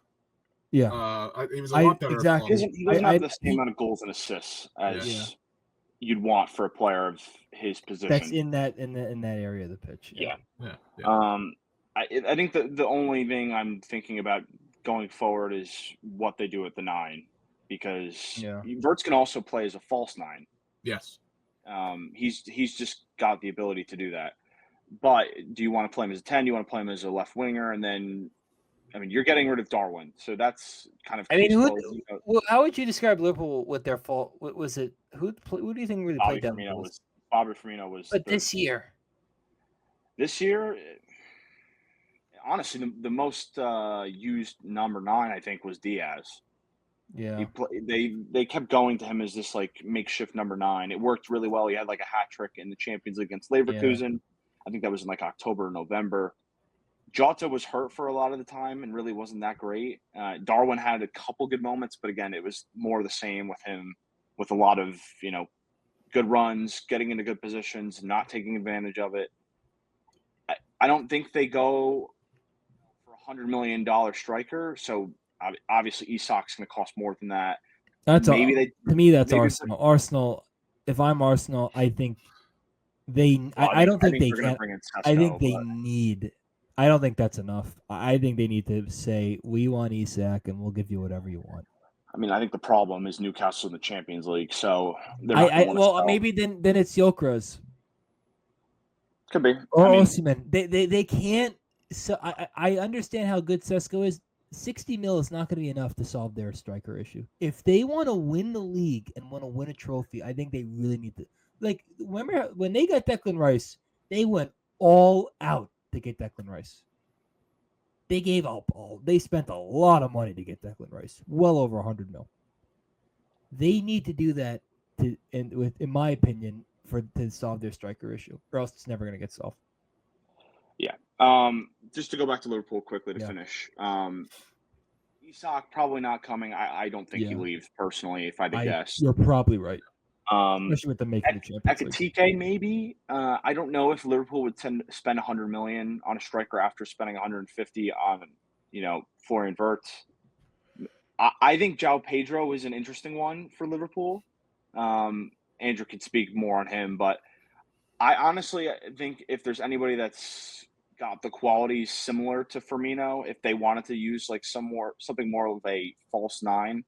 Yeah, he was a lot better. Exactly. He doesn't have the same amount of goals and assists as you'd want for a player of his position. That's in that area of the pitch. Yeah. I think the only thing I'm thinking about going forward is what they do at the 9, because Verts can also play as a false 9. Yes. He's just got the ability to do that. But do you want to play him as a 10? Do you want to play him as a left winger? And then, I mean, you're getting rid of Darwin, so that's kind of. I mean, how would you describe Liverpool with their fault? What was it? Who do you think really played down? Bobby Firmino was. But this year, honestly, the most used number 9, I think, was Diaz. Yeah, they kept going to him as this like makeshift number 9. It worked really well. He had like a hat trick in the Champions League against Leverkusen. Yeah. I think that was in like October or November. Jota was hurt for a lot of the time and really wasn't that great. Darwin had a couple good moments, but again, it was more the same with him, with a lot of good runs, getting into good positions, not taking advantage of it. I don't think they go for $100 million striker. So obviously, Isak's going to cost more than that. To me, that's Arsenal. Arsenal. If I'm Arsenal, I think they. I don't think they can. I think they need. I don't think that's enough. I think they need to say, we want Isak and we'll give you whatever you want. I mean, I think the problem is Newcastle in the Champions League, so they're not going to sell. Maybe then it's Gyökeres. Could be. Or Osimhen. They can't. So I understand how good Sesko is. 60 mil is not going to be enough to solve their striker issue. If they want to win the league and want to win a trophy, I think they really need to. Like, remember when they got Declan Rice, they went all out to get Declan Rice. They gave up they spent a lot of money to get Declan Rice, well over 100 mil. They need to do that in my opinion, to solve their striker issue, or else it's never going to get solved. Yeah. Just to go back to Liverpool quickly to finish. Isak probably not coming. I don't think he leaves personally, if I had to guess. You're probably right. Especially with them making the Champions League. Ekitike, maybe. I don't know if Liverpool would spend $100 million on a striker after spending $150 on, Florian Wirtz. I think João Pedro is an interesting one for Liverpool. Andrew could speak more on him, but I honestly think if there's anybody that's got the qualities similar to Firmino, if they wanted to use like something more of a false 9.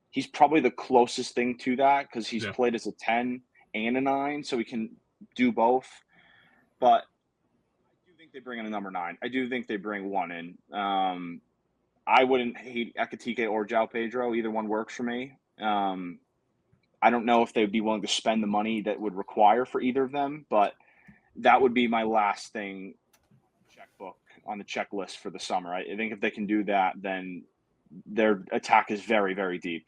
He's probably the closest thing to that because he's played as a 10 and a 9, so he can do both. But I do think they bring in a number 9. I do think they bring one in. I wouldn't hate Ekitike or João Pedro. Either one works for me. I don't know if they'd be willing to spend the money that would require for either of them, but that would be my last thing on the checklist for the summer. I think if they can do that, then their attack is very, very deep.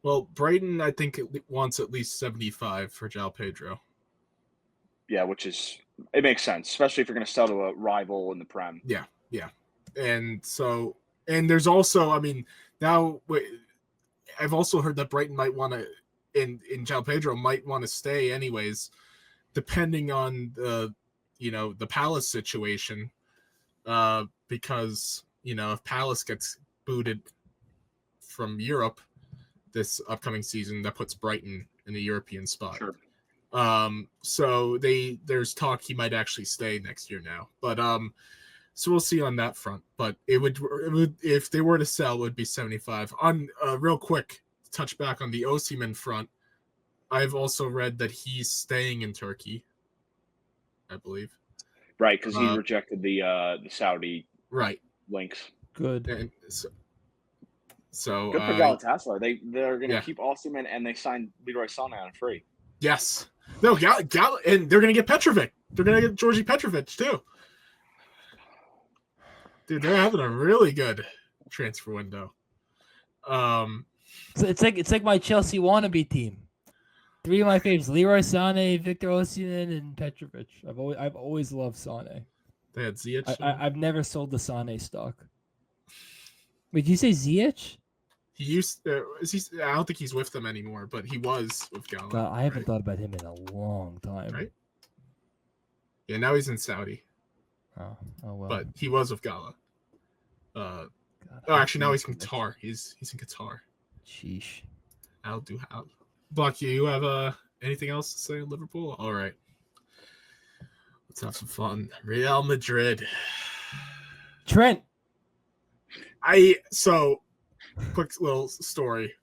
Well, Brighton, I think, wants at least 75 for João Pedro. Yeah, it makes sense, especially if you're going to sell to a rival in the Prem. Yeah. And there's also, now I've also heard that Brighton might want to, in João Pedro might want to stay anyways, depending on the Palace situation, because, if Palace gets booted from Europe this upcoming season, that puts Brighton in the European spot. Sure. So there's talk he might actually stay next year now, but so we'll see on that front. But it would if they were to sell, it would be 75. On real quick, touch back on the Osimhen front. I've also read that he's staying in Turkey, I believe. Right, because he rejected the Saudi links. Good. And so good for Galatasaray. They're going to keep Osimhen, and they signed Leroy Sané on free. Yes. No, and they're going to get Petrovic. They're going to get Georgi Petrovic too. Dude, they're having a really good transfer window. So it's like my Chelsea wannabe team. 3 of my favorites: Leroy Sané, Victor Osimhen, and Petrovic. I've always loved Sané. They had Ziyech. I've never sold the Sané stock. Wait, did you say Ziyech? He used. I don't think he's with them anymore, but he was with Gala. I haven't thought about him in a long time. Right. Yeah, now he's in Saudi. Oh well. But he was with Gala. Actually, now he's in Qatar. He's in Qatar. Sheesh. I'll do how. Bucky, you have anything else to say on Liverpool? All right. Let's have some fun. Real Madrid. Trent. Quick little story.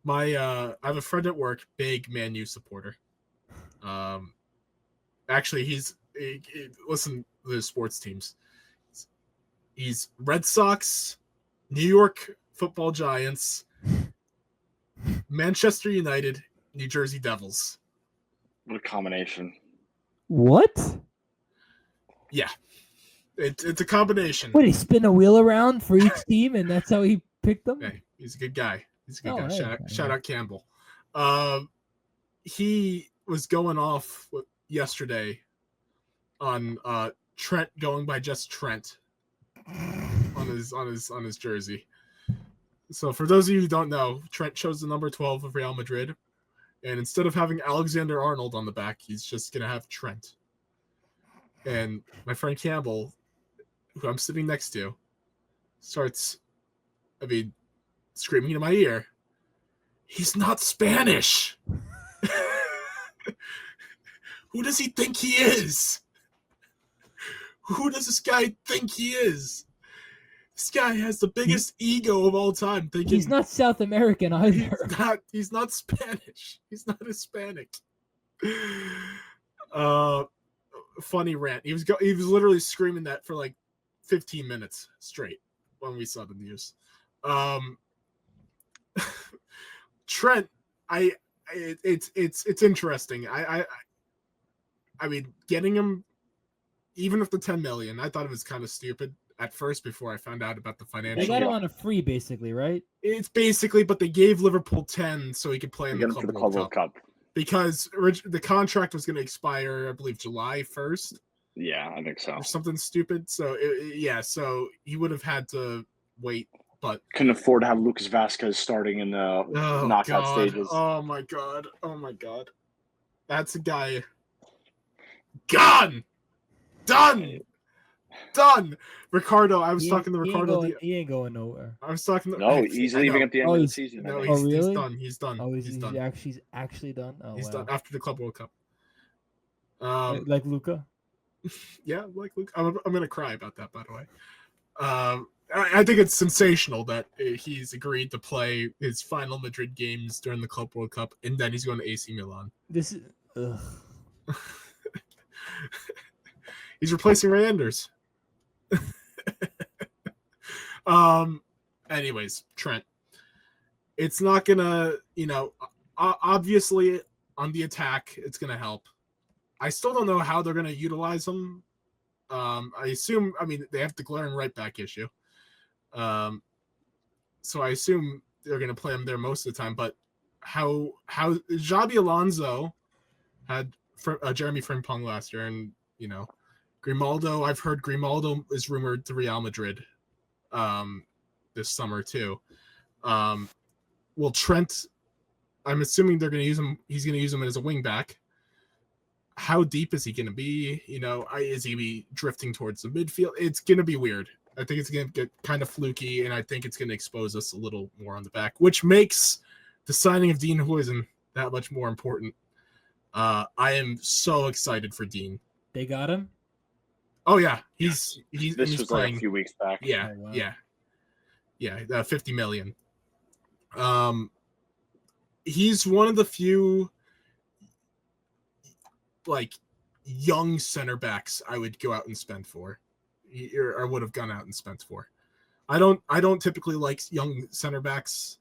I have a friend at work, big Man U supporter. Actually, listen to the sports teams. He's Red Sox, New York Football Giants, Manchester United, New Jersey Devils. What a combination. What? Yeah. It's a combination. What, he spin a wheel around for each team, and that's how he picked them? Hey, he's a good guy. Hey. Shout out Campbell. He was going off yesterday on Trent going by just Trent on his jersey. So for those of you who don't know, Trent chose the number 12 of Real Madrid, and instead of having Alexander Arnold on the back, he's just gonna have Trent. And my friend Campbell, who I'm sitting next to, starts, screaming in my ear, "He's not Spanish." Who does he think he is? Who does this guy think he is? This guy has the biggest ego of all time. Thinking he's not South American either. He's not Spanish. He's not Hispanic. Funny rant. He was literally screaming that for like 15 minutes straight when we saw the news. Trent, it's interesting. I mean, getting him, even with the 10 million, I thought it was kind of stupid at first before I found out about the financial. They got him on a free, basically, right? It's basically, but they gave Liverpool 10 so he could play in the Club World Cup. Because the contract was going to expire, I believe, July 1st. Yeah, I think so. Or something stupid. So, so he would have had to wait. But couldn't afford to have Lucas Vazquez starting in the knockout stages. Oh, my God. That's a guy. Gone! Done! Ricardo, I was talking to Ricardo. He ain't going nowhere. I was talking to. No, he's leaving at the end of the season. No, really? He's done. He's done. Oh, he's done. He's actually done. Oh, he's wow. done after the Club World Cup. Like Luka. Yeah, like Luka. I'm gonna cry about that, by the way. I think it's sensational that he's agreed to play his final Madrid games during the Club World Cup, and then he's going to AC Milan. This is. He's replacing Ray Anders. Anyways, Trent. It's not gonna, obviously on the attack, it's gonna help. I still don't know how they're gonna utilize him. I assume, they have the glaring right back issue. So I assume they're gonna play him there most of the time. But how Xabi Alonso had Jeremy Frimpong last year, and Grimaldo. I've heard Grimaldo is rumored to Real Madrid this summer too. Well, Trent, I'm assuming they're going to use him. He's going to use him as a wing back. How deep is he going to be? Is he be drifting towards the midfield? It's going to be weird. I think it's going to get kind of fluky, and I think it's going to expose us a little more on the back, which makes the signing of Dean Huijsen that much more important. I am so excited for Dean. They got him? Oh yeah, he's was playing like a few weeks back. Yeah, oh, wow. yeah, 50 million. He's one of the few young center backs I would go out and spend for, or I would have gone out and spent for. I don't typically like young center backs.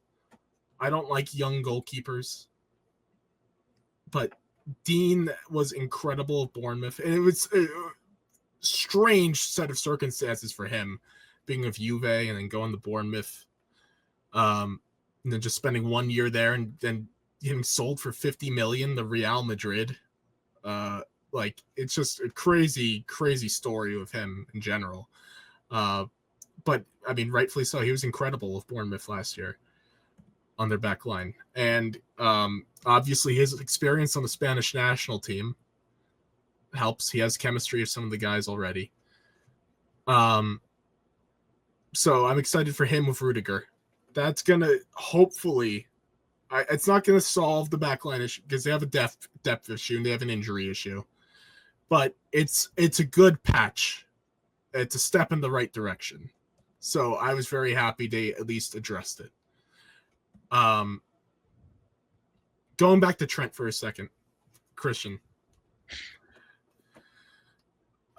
I don't like young goalkeepers, but Dean was incredible at Bournemouth, and it was a strange set of circumstances for him, being of Juve and then going to Bournemouth, and then just spending 1 year there and then getting sold for 50 million to Real Madrid. It's just a crazy story of him in general. But rightfully so. He was incredible with Bournemouth last year on their back line. And obviously his experience on the Spanish national team helps. He has chemistry with some of the guys already. So I'm excited for him with Rudiger. That's going to hopefully... it's not going to solve the backline issue because they have a depth issue and they have an injury issue. But it's a good patch. it's a step in the right direction. So I was very happy they at least addressed it. Going back to Trent for a second, Christian.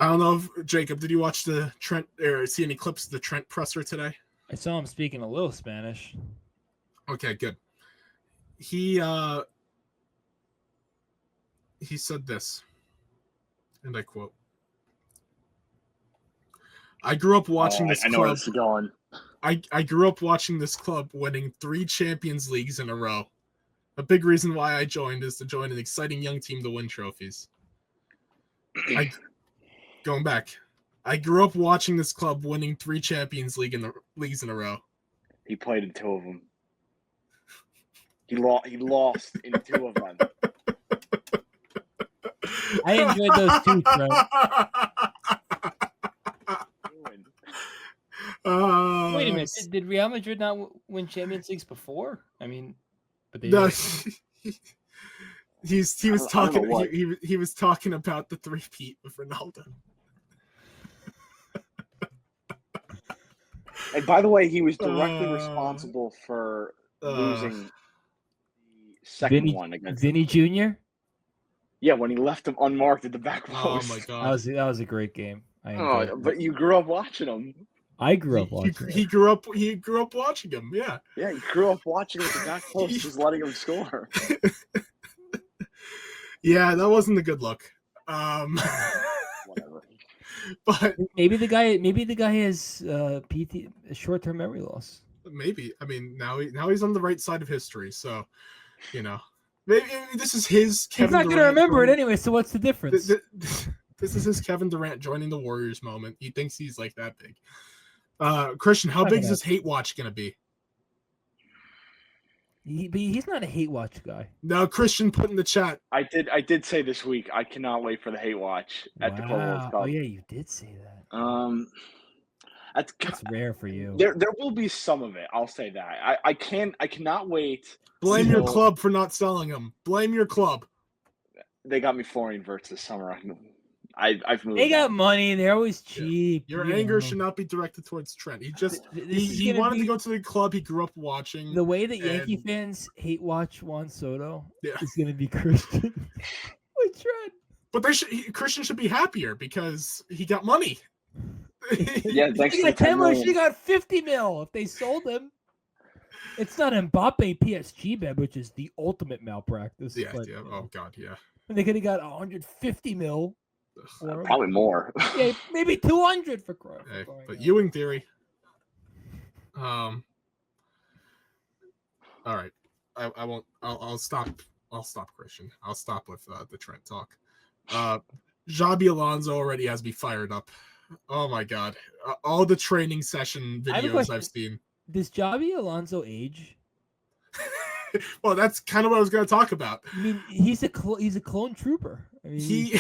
I don't know if Jacob, did you watch the Trent or see any clips of the Trent presser today? I saw him speaking a little Spanish. Okay, good. He said this, and I quote, I grew up watching this club. I know where this is going. I grew up watching this club winning 3 Champions Leagues in a row. A big reason why I joined is to join an exciting young team to win trophies. Going back, I grew up watching this club winning 3 Champions Leagues in a row. He played in 2 of them. He lost in 2 of them. I enjoyed those 2, Trent. Wait a minute. Did Real Madrid not win Champions Leagues before? I mean, but they no. He was talking about the 3-peat with Ronaldo. And by the way, he was directly responsible for losing the second one against Vinny Jr. Yeah, when he left him unmarked at the back post. Oh my god, that was a great game. But you grew up watching him. I grew up watching. He grew up watching him. Yeah. Yeah, he grew up watching him at the back post, just letting him score. Yeah, that wasn't a good look. Whatever. But maybe the guy has PT, short-term memory loss. Maybe. I mean, now he's on the right side of history, so maybe this is his Kevin He's not going to remember it anyway, so what's the difference? This is his Kevin Durant joining the Warriors moment. He thinks he's like that big. Christian, how big is this hate watch going to be? He's not a hate watch guy. No, Christian put in the chat. I did say this week, I cannot wait for the hate watch at the Club World Cup. Oh yeah, you did say that. That's rare for you. There will be some of it. I'll say that. I cannot wait. Blame your club for not selling them. Blame your club. They got me Florian Wirtz this summer. I've moved. They got money. They're always cheap. Yeah. Your anger should not be directed towards Trent. He just he wanted to go to the club he grew up watching. The way that Yankee fans hate watch Juan Soto is going to be Christian with Trent. But Christian should be happier because he got money. Yeah, thanks he to got 10 million. She got 50 mil if they sold him. It's not Mbappe PSG bet, which is the ultimate malpractice. Yeah, yeah. Oh god, yeah. And they could have got 150 mil. Probably more. Yeah, maybe 200 for Croy. Hey, but Ewing theory. All right. I won't. I'll stop. I'll stop, Christian. I'll stop with the Trent talk. Xabi Alonso already has me fired up. Oh my god! All the training session videos I've seen. Does Xabi Alonso age? Well, that's kind of what I was going to talk about. I mean, he's a clone trooper. I mean,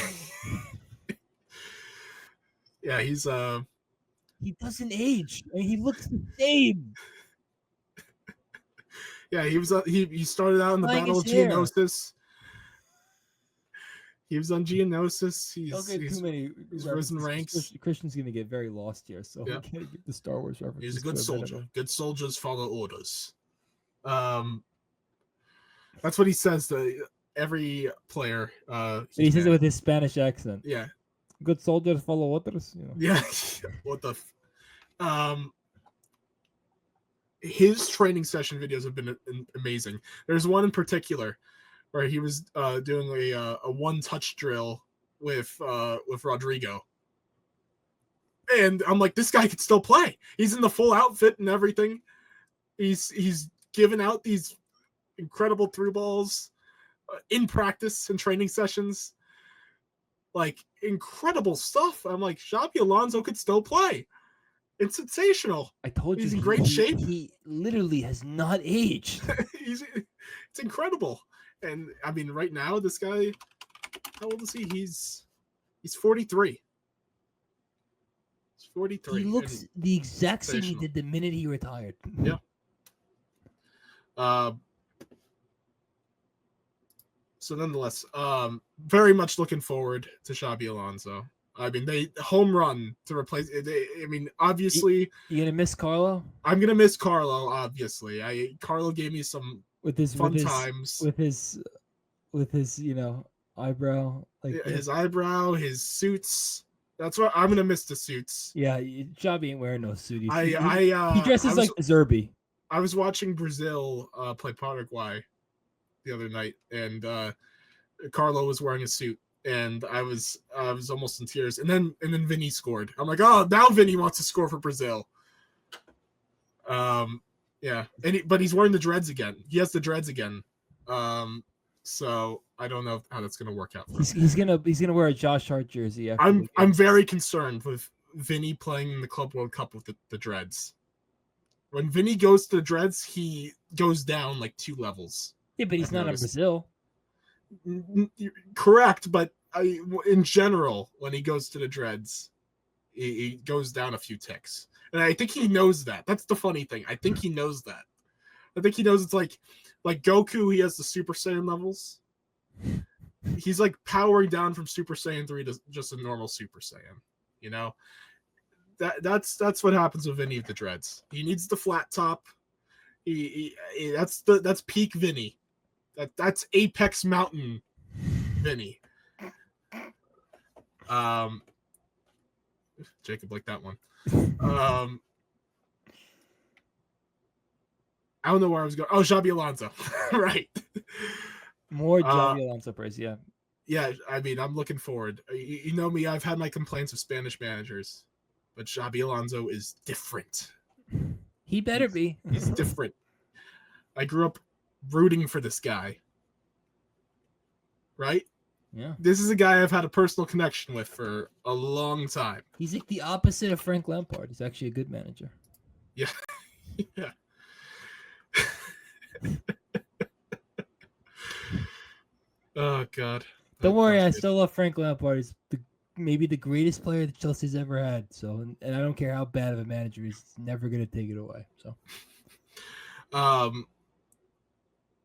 yeah, he's he doesn't age. I mean, he looks the same. Yeah, he was he started out in the Battle of Geonosis. He was on Geonosis. He's risen ranks. Christian's gonna get very lost here, so we can't get the Star Wars reference. He's a good soldier. Good soldiers follow orders. That's what he says to every player. He says it with his Spanish accent. Yeah. Good soldiers follow orders. Yeah. What the? His training session videos have been amazing. There's one in particular where he was doing a one-touch drill with Rodrigo, and I'm like, this guy could still play. He's in the full outfit and everything. He's giving out these incredible through balls in practice and training sessions, like incredible stuff. I'm like, Xabi Alonso could still play. It's sensational. I told you he's in great shape. He literally has not aged. It's incredible. And I mean, right now, this guy, how old is he? He's 43. He's 43. He looks the exact same he did the minute he retired. Yeah. So nonetheless, very much looking forward to Xabi Alonso. I mean, they home run to replace. I mean, obviously, you gonna miss Carlo? I'm gonna miss Carlo. Obviously, Carlo gave me some fun times with his eyebrow, like his eyebrow, his suits. That's what I'm gonna miss, the suits. Yeah, Xabi ain't wearing no suit. He dresses like the Zerbi. I was watching Brazil play Paraguay the other night, and Carlo was wearing a suit, and I was almost in tears. And then Vinny scored. I'm like, oh, now Vinny wants to score for Brazil. Yeah, but he's wearing the dreads again. He has the dreads again. So I don't know how that's gonna work out. He's gonna wear a Josh Hart jersey. I'm very concerned with Vinny playing in the Club World Cup with the dreads. When Vinny goes to the dreads, he goes down like 2 levels. Yeah, but he's not in Brazil. Correct, but in general, when he goes to the dreads, he goes down a few ticks. And I think he knows that. That's the funny thing. I think he knows that. I think he knows it's like Goku, he has the Super Saiyan levels. He's like powering down from Super Saiyan 3 to just a normal Super Saiyan. You know? That's what happens with Vinny with the dreads. He needs the flat top. That's peak Vinny. That's Apex Mountain Vinny. Jacob liked that one. I don't know where I was going. Oh, Xabi Alonso. Right. More Xabi Alonso praise, yeah. Yeah, I mean, I'm looking forward. You know me, I've had my complaints of Spanish managers, but Xabi Alonso is different. He better be. He's different. I grew up rooting for this guy. Right? Yeah. This is a guy I've had a personal connection with for a long time. He's like the opposite of Frank Lampard. He's actually a good manager. Yeah. Yeah. Oh, God. Don't worry, I still love Frank Lampard. He's maybe the greatest player that Chelsea's ever had. So, and I don't care how bad of a manager he's never going to take it away. So,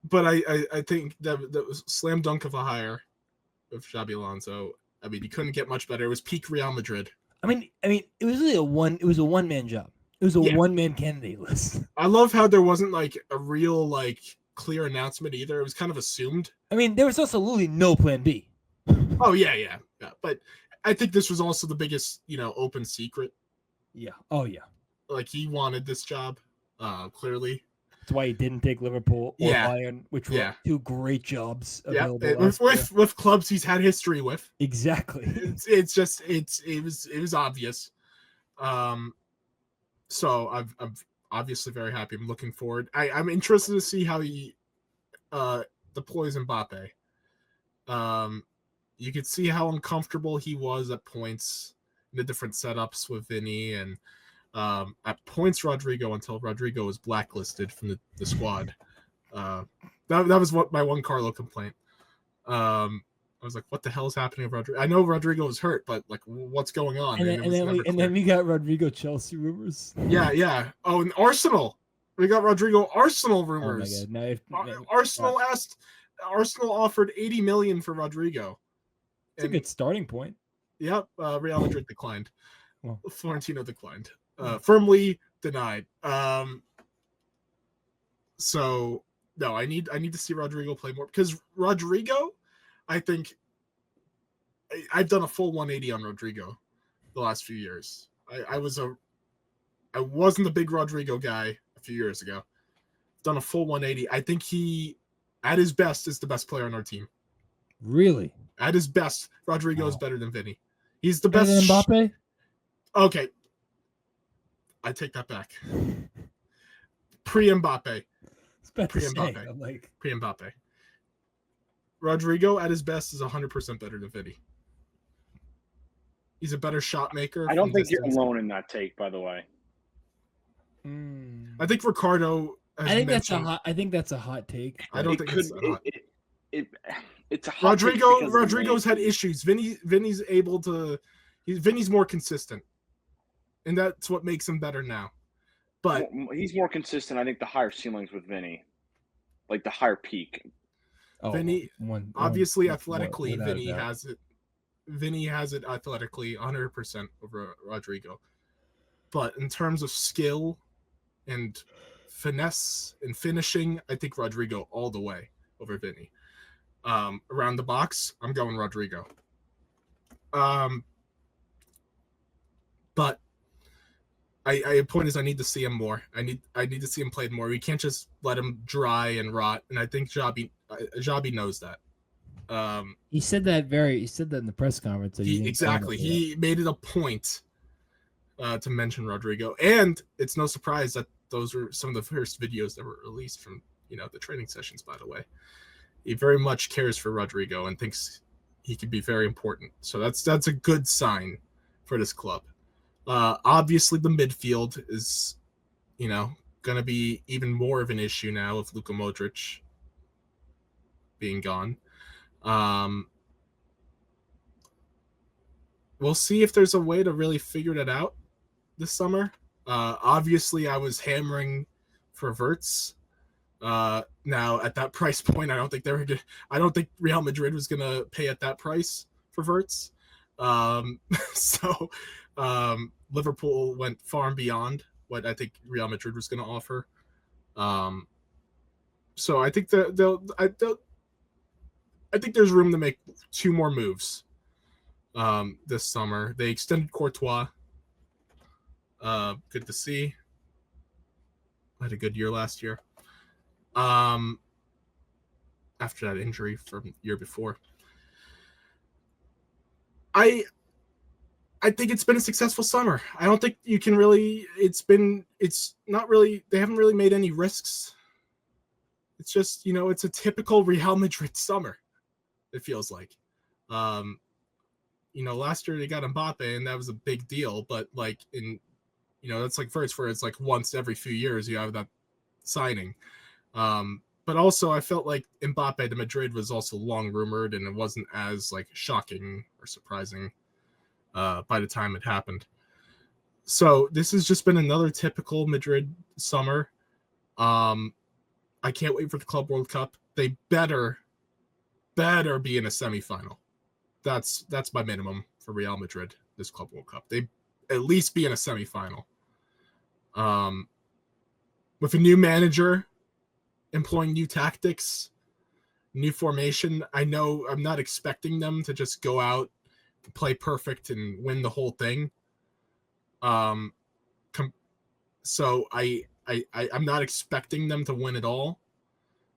but I think that was slam dunk of a hire of Xabi Alonso. I mean, you couldn't get much better. It was peak Real Madrid. I mean, it was really a one-man job. It was a one-man candidate list. I love how there wasn't like a real like clear announcement either. It was kind of assumed. I mean, there was absolutely no plan B. Oh yeah. But I think this was also the biggest, open secret. Yeah. Oh yeah. Like he wanted this job, clearly. That's why he didn't take Liverpool or Bayern, which were 2 great jobs available. With clubs he's had history with. Exactly. It was obvious. So I'm obviously very happy. I'm looking forward. I'm interested to see how he deploys Mbappe. You could see how uncomfortable he was at points in the different setups with Vinny, and at points Rodrigo, until Rodrigo was blacklisted from the squad. That was what my one Carlo complaint. I was like, what the hell is happening with Rodrigo? I know Rodrigo was hurt, but like, what's going on? And then we got Rodrigo Chelsea rumors. Yeah. Oh, and Arsenal. We got Rodrigo Arsenal rumors. Oh my God. Arsenal offered 80 million for Rodrigo. It's a good starting point. Yep. Real Madrid declined. Well, Florentino declined. Firmly denied. So no, I need to see Rodrigo play more, because Rodrigo, I think I've done a full 180 on Rodrigo the last few years. I wasn't a big Rodrigo guy a few years ago. Done a full 180. I think he, at his best, is the best player on our team. Really? At his best, Rodrigo is better than Vinny. He's the better best. Than Mbappe? Okay. I take that back. Pre-Mbappe. Pre-Mbappe. Rodrigo, at his best, is 100% better than Vinny. He's a better shot maker. I don't think you're alone in that take, by the way. I think Ricardo. I think that's a hot take. I don't think it's hot. It's a hot Rodrigo's had issues. Vinny's able to. Vinny's more consistent, and that's what makes him better now. But he's more consistent. I think the higher ceilings with Vinny, like the higher peak. Vinny, obviously athletically, Vinny has it. Vinny has it athletically 100% over Rodrigo. But in terms of skill and finesse and finishing, I think Rodrigo all the way over Vinny. Around the box, I'm going Rodrigo. But I point is I need to see him more. I need to see him played more. We can't just let him dry and rot. And I think Xabi knows that. He said that in the press conference. Exactly. He made it a point to mention Rodrigo, and it's no surprise that those were some of the first videos that were released from the training sessions. By the way, he very much cares for Rodrigo and thinks he could be very important. So that's a good sign for this club. Obviously, the midfield is, going to be even more of an issue now with Luka Modric being gone. We'll see if there's a way to really figure that out this summer. Obviously, I was hammering for Wirtz. Now, at that price point, I don't think Real Madrid was gonna pay at that price for Wirtz. So Liverpool went far and beyond what I think Real Madrid was gonna offer. So I think I think there's room to make 2 more moves this summer. They extended Courtois. Good to see. Had a good year last year. After that injury from the year before. I think it's been a successful summer. I don't think you can really they haven't really made any risks. It's just, it's a typical Real Madrid summer, it feels like. Last year they got Mbappe and that was a big deal, but that's like first where it's like once every few years you have that signing. But also I felt like Mbappe to Madrid was also long rumored and it wasn't as like shocking or surprising by the time it happened. So this has just been another typical Madrid summer. I can't wait for the Club World Cup. They better be in a semifinal. That's my minimum for Real Madrid this Club World Cup. They at least be in a semifinal. With a new manager, employing new tactics, new formation, I know I'm not expecting them to just go out, play perfect, and win the whole thing. So I'm not expecting them to win it all,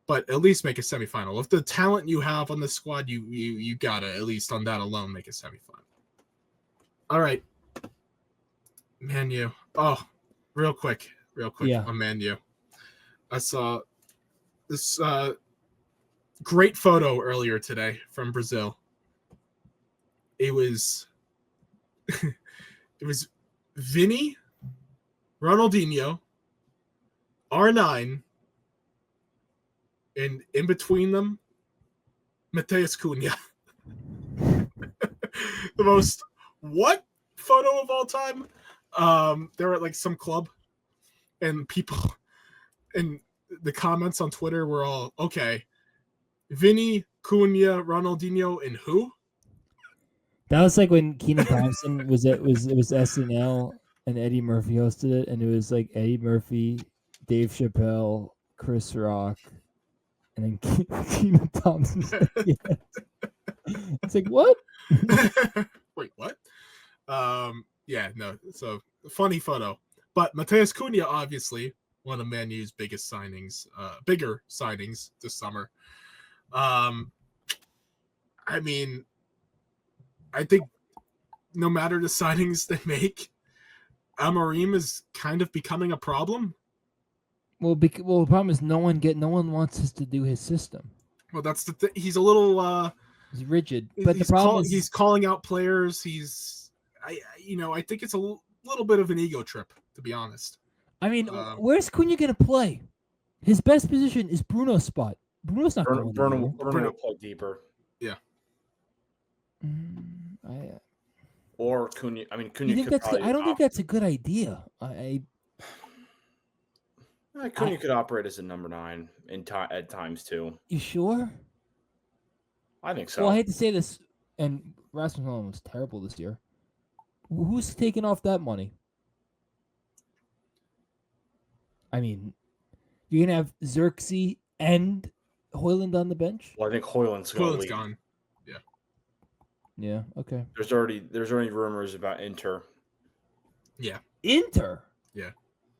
but at least make a semifinal. If the talent you have on the squad, you gotta at least on that alone make a semifinal. All right, Man U. Oh, real quick on Man U. I saw this great photo earlier today from Brazil. It was Vinny, Ronaldinho, R9, and in between them, Matheus Cunha. The most what photo of all time? They were at like some club, and people in the comments on Twitter were all, okay, Vinny, Cunha, Ronaldinho, and who? That was like when Kenan Thompson was SNL and Eddie Murphy hosted it, and it was like Eddie Murphy, Dave Chappelle, Chris Rock, and then Kenan Thompson. Yes. It's like, what? Wait, what? Yeah, no. So funny photo, but Matheus Cunha, obviously one of Man U's biggest signings, bigger signings this summer. I mean, I think no matter the signings they make, Amorim is kind of becoming a problem. Well, the problem is no one wants us to do his system. Well, that's the thing. He's a little he's rigid, but the problem is he's calling out players. I think it's a little bit of an ego trip, to be honest. I mean, where's Cunha gonna play? His best position is Bruno's spot. Bruno's not going Bruno will play deeper. Yeah. Or Cunha. I mean, Cunha. I don't think that's a good idea. Cunha could operate as a number 9 at times too. You sure? I think so. Well, I hate to say this, and Rasmus Holland was terrible this year. Who's taking off that money? I mean, you're gonna have Xerxes and Hoyland on the bench. Well, I think Hoyland's going to leave. Gone. Yeah. Yeah. Okay. There's already rumors about Inter. Yeah. Inter. Yeah.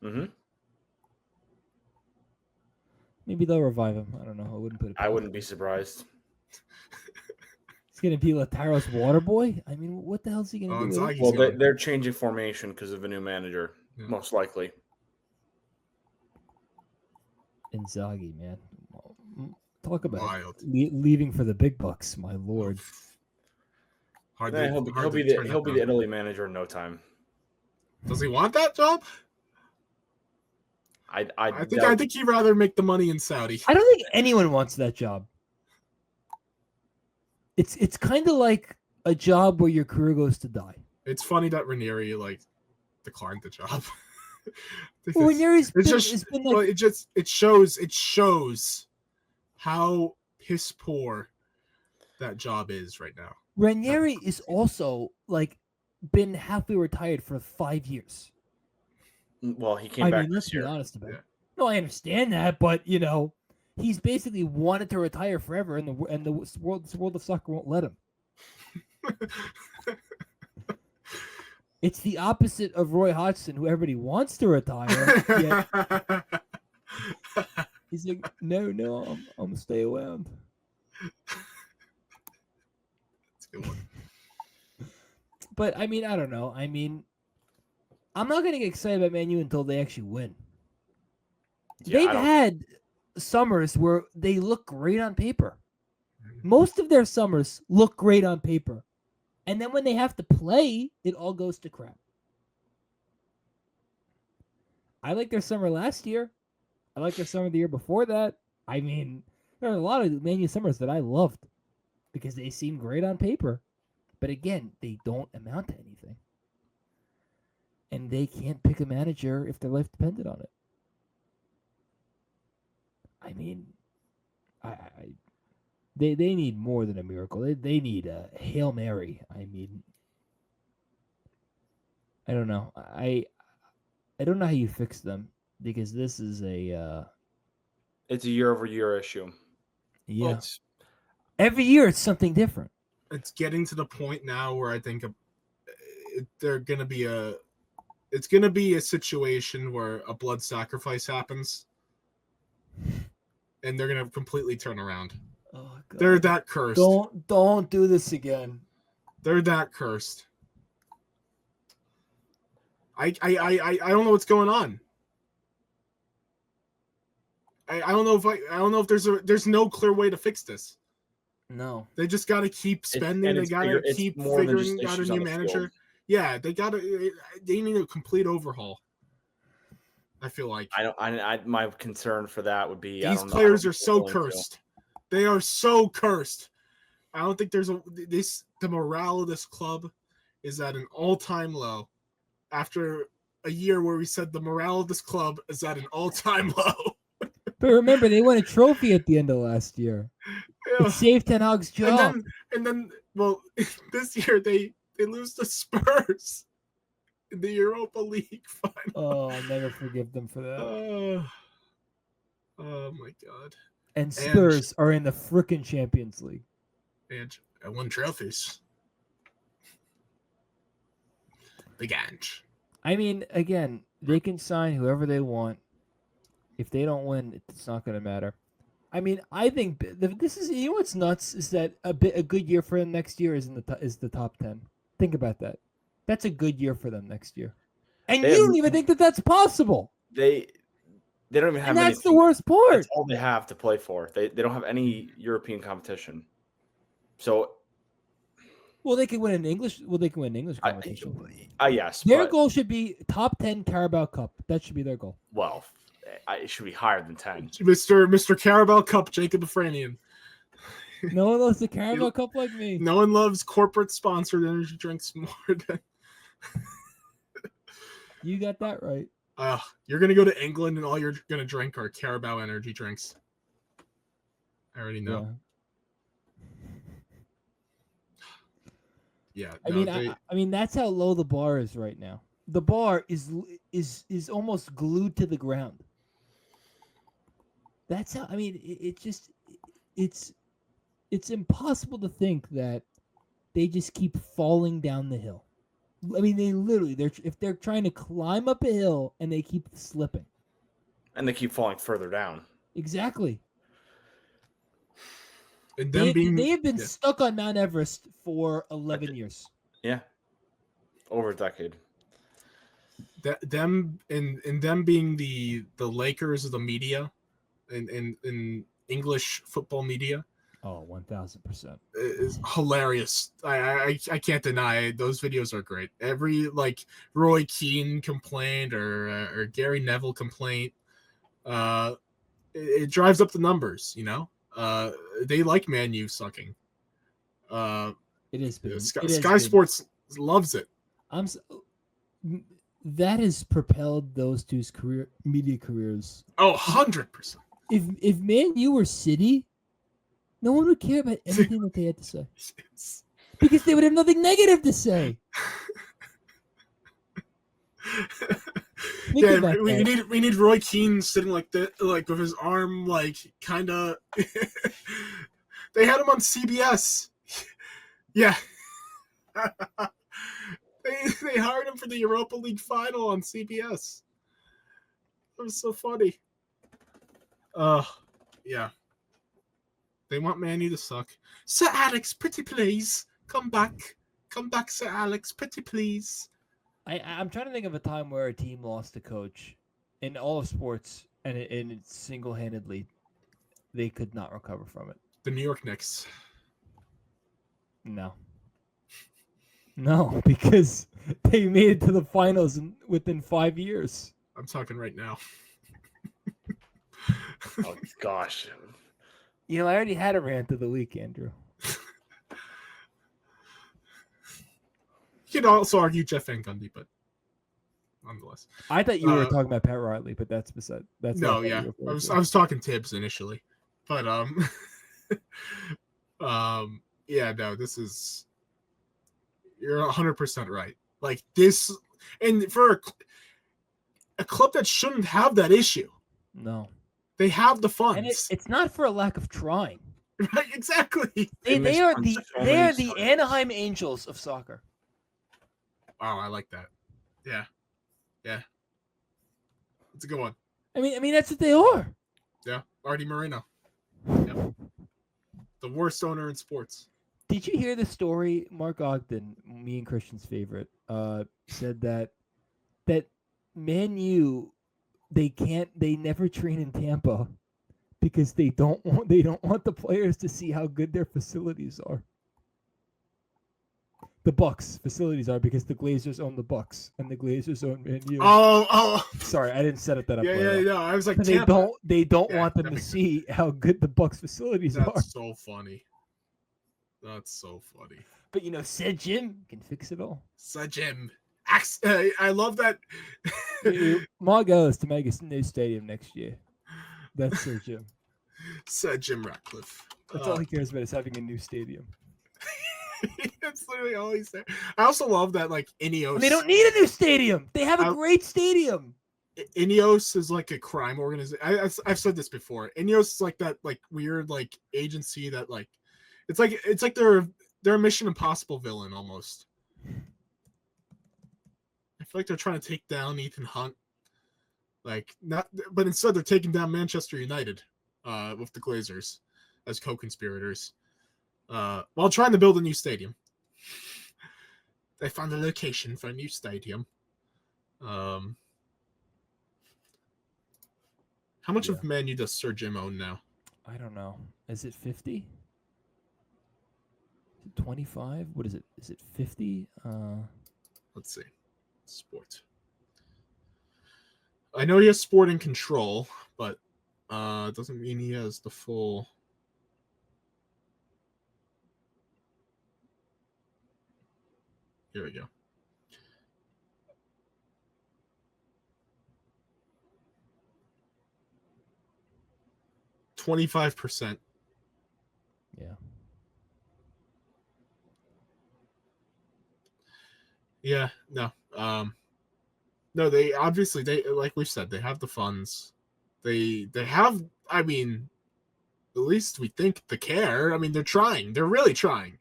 Mm-hmm. Maybe they'll revive him. I don't know. I wouldn't put it. I wouldn't be surprised. He's gonna be Lataro's water boy. I mean, what the hell is he gonna do? Well, they're changing formation because of a new manager, most likely. Inzaghi, man, talk about leaving for the big bucks, my lord. He'll be the Italy manager in no time. Does he want that job? I think he'd rather make the money in Saudi. I don't think anyone wants that job. It's kind of like a job where your career goes to die. It's funny that Ranieri declined the job. Well, Ranieri's it shows how piss poor that job is right now. Ranieri is also been halfway retired for 5 years. Well, he came back let's this year. Be honest about it. No, I understand that, but he's basically wanted to retire forever, and the world of soccer won't let him. It's the opposite of Roy Hodgson, who everybody wants to retire. Yet he's like, no, I'm gonna stay around. That's a good one. But I don't know. I'm not gonna get excited about Man U until they actually win. Yeah, they've had summers where they look great on paper. Most of their summers look great on paper. And then when they have to play, it all goes to crap. I liked their summer last year. I liked their summer the year before that. There are a lot of Man U summers that I loved because they seem great on paper. But again, they don't amount to anything. And they can't pick a manager if their life depended on it. They need more than a miracle. They need a Hail Mary. I don't know. I don't know how you fix them because this is it's a year-over-year issue. Yeah. Well, every year it's something different. It's getting to the point now where I think it's going to be a situation where a blood sacrifice happens and they're going to completely turn around. Oh, God. They're that cursed. Don't do this again. They're that cursed. I don't know what's going on. I don't know if there's no clear way to fix this. No. They just got to keep spending. They got to keep figuring out a new manager. Field. Yeah, they need a complete overhaul. I feel like my concern for that would be these players are so cursed. They are so cursed. I don't think the morale of this club is at an all-time low. After a year where we said the morale of this club is at an all-time low. But remember, they won a trophy at the end of last year. Yeah. It saved Ten Hag's job. And then, this year they lose to Spurs in the Europa League final. Oh, I'll never forgive them for that. Oh my God. And Spurs are in the frickin' Champions League. And I won trophies. Big Ange. Again, they can sign whoever they want. If they don't win, it's not going to matter. I think this is what's nuts is that a good year for them next year is the top 10. Think about that. That's a good year for them next year, and you don't even think that that's possible. They don't even have. And that's the worst part. That's all they have to play for. They don't have any European competition. So. Well, they can win an English. They can win an English competition. Yes. Their goal should be top 10 Carabao Cup. That should be their goal. Well, it should be higher than 10. Mr. Carabao Cup, Jacob Afranian. No one loves the Carabao Cup like me. No one loves corporate sponsored energy drinks more than. You got that right. You're gonna go to England and all you're gonna drink are Carabao energy drinks. I already know. Yeah. I mean, that's how low the bar is right now. The bar is almost glued to the ground. That's how. I mean, it's impossible to think that they just keep falling down the hill. I mean, if they're trying to climb up a hill and they keep slipping. And they keep falling further down. Exactly. And they have been stuck on Mount Everest for 11 years. Yeah. Over a decade. Them being the Lakers of the media in English football media. Oh, 1,000%. Is hilarious. I can't deny it. Those videos are great. Every Roy Keane complaint or Gary Neville complaint, it drives up the numbers. They like Man U sucking. It is big. Sky Sports loves it. That has propelled those two's media careers. Oh, 100%. If Man U were City, no one would care about anything that they had to say. Yes. Because they would have nothing negative to say. We need Roy Keane sitting like that, like with his arm kind of. They had him on CBS. Yeah. They hired him for the Europa League final on CBS. That was so funny. Yeah. They want Man U to suck. Sir Alex, pretty please. Come back. Come back, Sir Alex, pretty please. I'm trying to think of a time where a team lost a coach in all of sports and it's single-handedly they could not recover from it. The New York Knicks. No, because they made it to the finals within 5 years. I'm talking right now. Oh, gosh. I already had a rant of the week, Andrew. You could also argue Jeff Van Gundy, but nonetheless. I thought you were talking about Pat Riley, but that's beside. That's no, yeah. I was talking Tibbs initially, but yeah, no, this is. You're 100% right. Like this, and for a club that shouldn't have that issue. No. They have the funds. And it's not for a lack of trying. Right, exactly. They are the Anaheim Angels of soccer. Wow, I like that. Yeah. It's a good one. I mean that's what they are. Yeah, Artie Moreno. Yeah. The worst owner in sports. Did you hear the story? Mark Ogden, me and Christian's favorite, said that Man U they never train in Tampa because they don't want the players to see how good their facilities are. The Bucks facilities are because the Glazers own the Bucks and the Glazers own Man U. Oh! Sorry, I didn't set that up. Yeah. I was like, they don't want them to see how good the Bucks facilities are. That's so funny. That's so funny. But said Jim can fix it all. Said Jim. I love that. My goal is to make a new stadium next year. That's Sir Jim. Said Jim Ratcliffe. That's all he cares about is having a new stadium. That's literally all he said. I also love that Ineos. And they don't need a new stadium. They have a great stadium. Ineos is like a crime organization. I've said this before. Ineos is like that weird agency that it's like they're a Mission Impossible villain almost. I feel like they're trying to take down Ethan Hunt. But instead they're taking down Manchester United with the Glazers as co-conspirators. While trying to build a new stadium. They found a location for a new stadium. How much of Man U does Sir Jim own now? I don't know. Is it 50? 25? What is it? Is it 50? Let's see. Sport. I know he has sporting control, but it doesn't mean he has the full. Here we go. %. Yeah. Yeah, no. No, they obviously like we said, they have the funds. They have, I mean, at least we think the care. I mean, they're trying. They're really trying.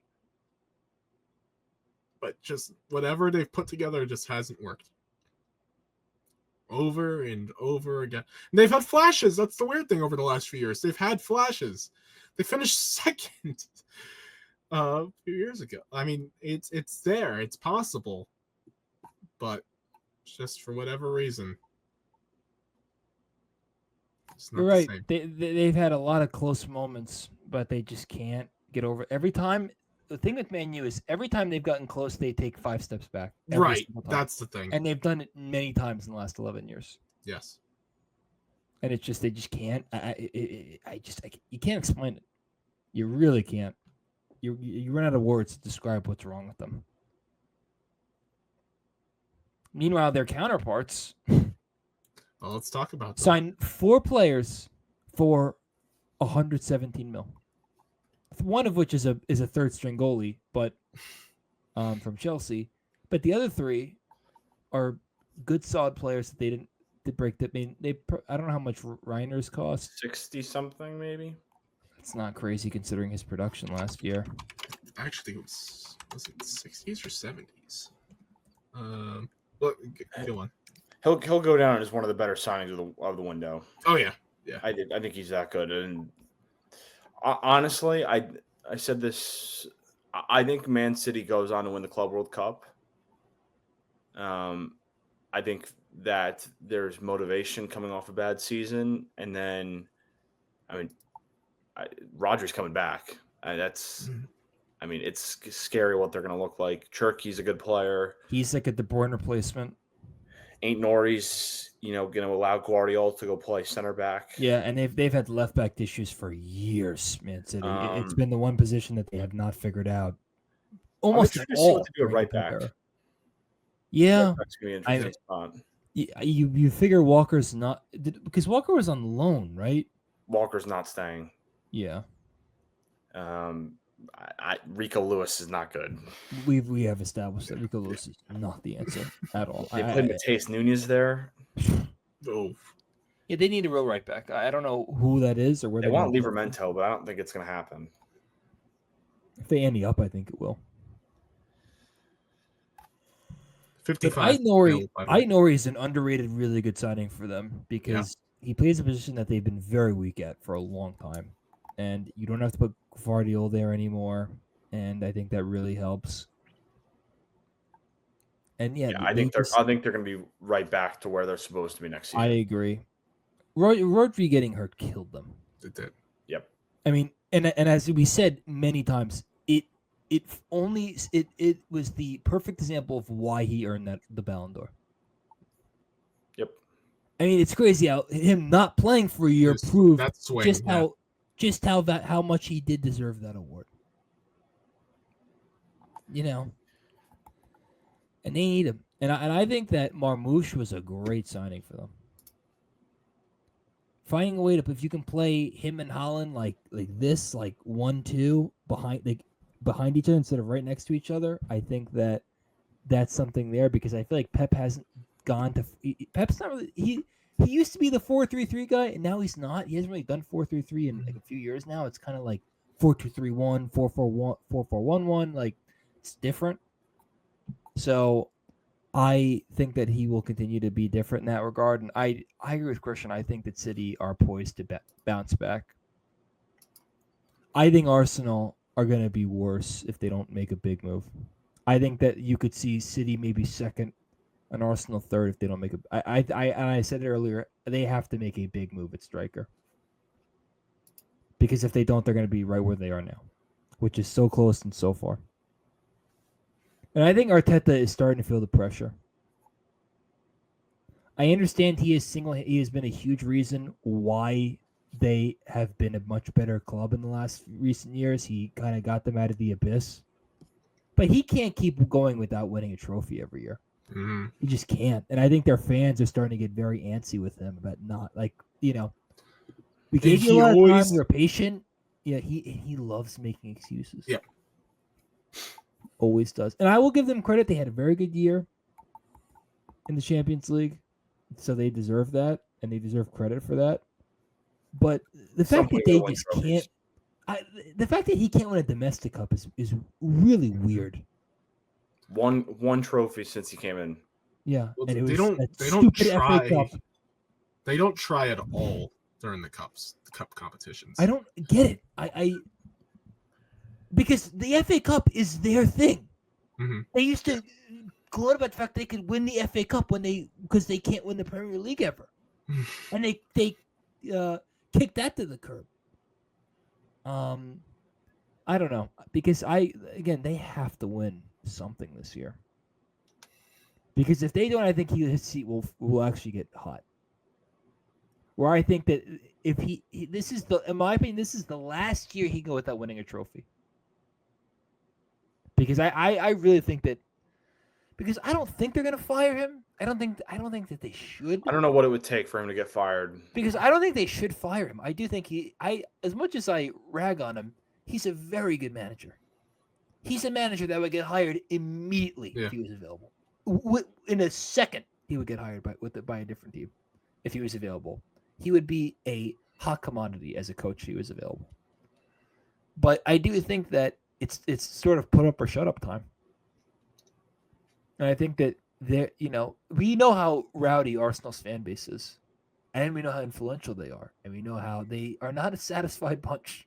But just whatever they've put together just hasn't worked. Over and over again. And they've had flashes. That's the weird thing over the last few years. They've had flashes. They finished second a few years ago. I mean, it's there. It's possible. But just for whatever reason. You're right. They've had a lot of close moments, but they just can't get over it. Every time. The thing with Man U is every time they've gotten close, they take 5 steps back. Right. That's the thing. And they've done it many times in the last 11 years. Yes. And it's just, they just can't. You can't explain it. You really can't. You run out of words to describe what's wrong with them. Meanwhile, their counterparts. Well, let's talk about them. Signed 4 players for 117 mil. One of which is a third string goalie, but from Chelsea. But the other 3 are good, solid players that they break. That I don't know how much Reiner's cost. 60 something, maybe. It's not crazy considering his production last year. Actually, was it 60s or 70s? Look, go on. He'll go down as one of the better signings of the window. Oh yeah. I think he's that good. And honestly, I said this. I think Man City goes on to win the Club World Cup. I think that there's motivation coming off a bad season, and then, I mean, Rodgers coming back. It's scary what they're going to look like. Cherky's a good player. He's like a De Bruyne replacement. Ain't Nori's, going to allow Guardiola to go play center back. Yeah, and they've had left back issues for years, Man City. It's been the one position that they have not figured out. Almost at all. To do a right back. Yeah, that's going to be an interesting spot. You figure Walker's not because Walker was on loan, right? Walker's not staying. Yeah. Rico Lewis is not good. We have established that Rico Lewis is not the answer at all. They played Mateus Nunes there. Oh. Yeah, they need a real right back. I don't know who that is or where they want Livramento, but I don't think it's going to happen. If they ante up, I think it will. 55. Nori is an underrated, really good signing for them because he plays a position that they've been very weak at for a long time. And you don't have to put Guardiola there anymore. And I think that really helps. And I think they're going to be right back to where they're supposed to be next season. I agree. Rodri getting hurt killed them. It did. Yep. I mean, and as we said many times, it was the perfect example of why he earned the Ballon d'Or. Yep. I mean, it's crazy how him not playing for a year proved how much he did deserve that award. And they need him, and I think that Marmouche was a great signing for them. Finding a way if you can play him and Haaland like this, like 1-2 behind each other instead of right next to each other, I think that's something there because I feel like Pep hasn't gone to. Pep's not really he used to be the 4-3-3 guy, and now he's not. He hasn't really done 4-3-3 in like a few years now. It's kind of like 4-2-3-1, 4-4-1, 4-4-1-1. Like it's different. So I think that he will continue to be different in that regard, and I agree with Christian. I think that City are poised to bounce back. I think Arsenal are going to be worse if they don't make a big move. I think that you could see City maybe second and Arsenal third if they don't make I said it earlier, they have to make a big move at striker. Because if they don't, they're going to be right where they are now, which is so close and so far. And I think Arteta is starting to feel the pressure. I understand he has been a huge reason why they have been a much better club in the last recent years. He kind of got them out of the abyss. But he can't keep going without winning a trophy every year. Mm-hmm. He just can't. And I think their fans are starting to get very antsy with him about not, we gave you a lot of time, you're patient. Yeah, he loves making excuses. Yeah. Always does. And I will give them credit. They had a very good year in the Champions League, so they deserve that, and they deserve credit for that. But the fact that they just can't, the fact that he can't win a domestic cup is really weird. One trophy since he came in. Yeah, well, and they don't try. They don't try at all during the cup competitions. I don't get it. I because the FA Cup is their thing. Mm-hmm. They used to gloat about the fact they could win the FA Cup because they can't win the Premier League ever, and they kicked that to the curb. I don't know, because they have to win something this year. Because if they don't, I think his seat will actually get hot. Where I think that if in my opinion, this is the last year he can go without winning a trophy. Because I really think that, because I don't think they're gonna fire him. I don't think that they should. I don't know what it would take for him to get fired. Because I don't think they should fire him. I do think as much as I rag on him, he's a very good manager. He's a manager that would get hired immediately if he was available. In a second, he would get hired by a different team if he was available. He would be a hot commodity as a coach if he was available. But I do think that it's sort of put up or shut up time. And I think that we know how rowdy Arsenal's fan base is, and we know how influential they are, and we know how they are not a satisfied bunch,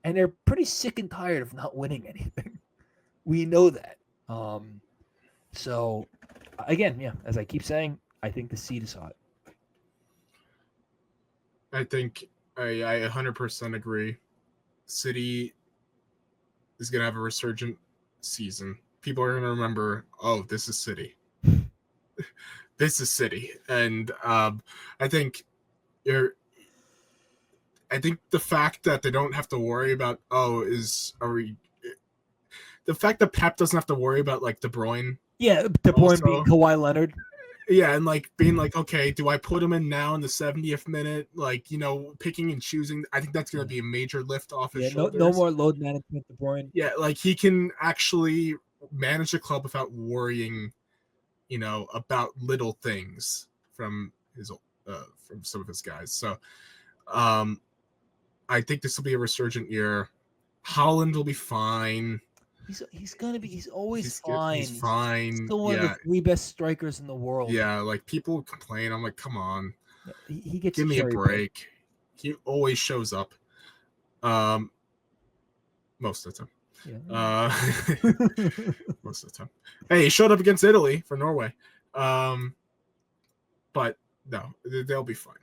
and they're pretty sick and tired of not winning anything. We know that. So, again, as I keep saying, I think the seat is hot. I think I 100% agree. City is going to have a resurgent season. People are going to remember, this is City. This is City. And I think the fact that they don't have to worry about, the fact that Pep doesn't have to worry about, like, De Bruyne. Yeah, De Bruyne being Kawhi Leonard. Yeah, and like being like, okay, do I put him in now in the 70th minute? Like, picking and choosing. I think that's going to be a major lift off his shoulders. No more load management, De Bruyne. Yeah, like he can actually manage the club without worrying, about little things from some of his guys. So, I think this will be a resurgent year. Haaland will be fine. He's always fine. He's fine. He's still one of the 3 best strikers in the world. Yeah, like people complain. I'm like, come on. He gets give me a break. He always shows up. Most of the time. Yeah. Most of the time. Hey, he showed up against Italy for Norway. But no, they'll be fine.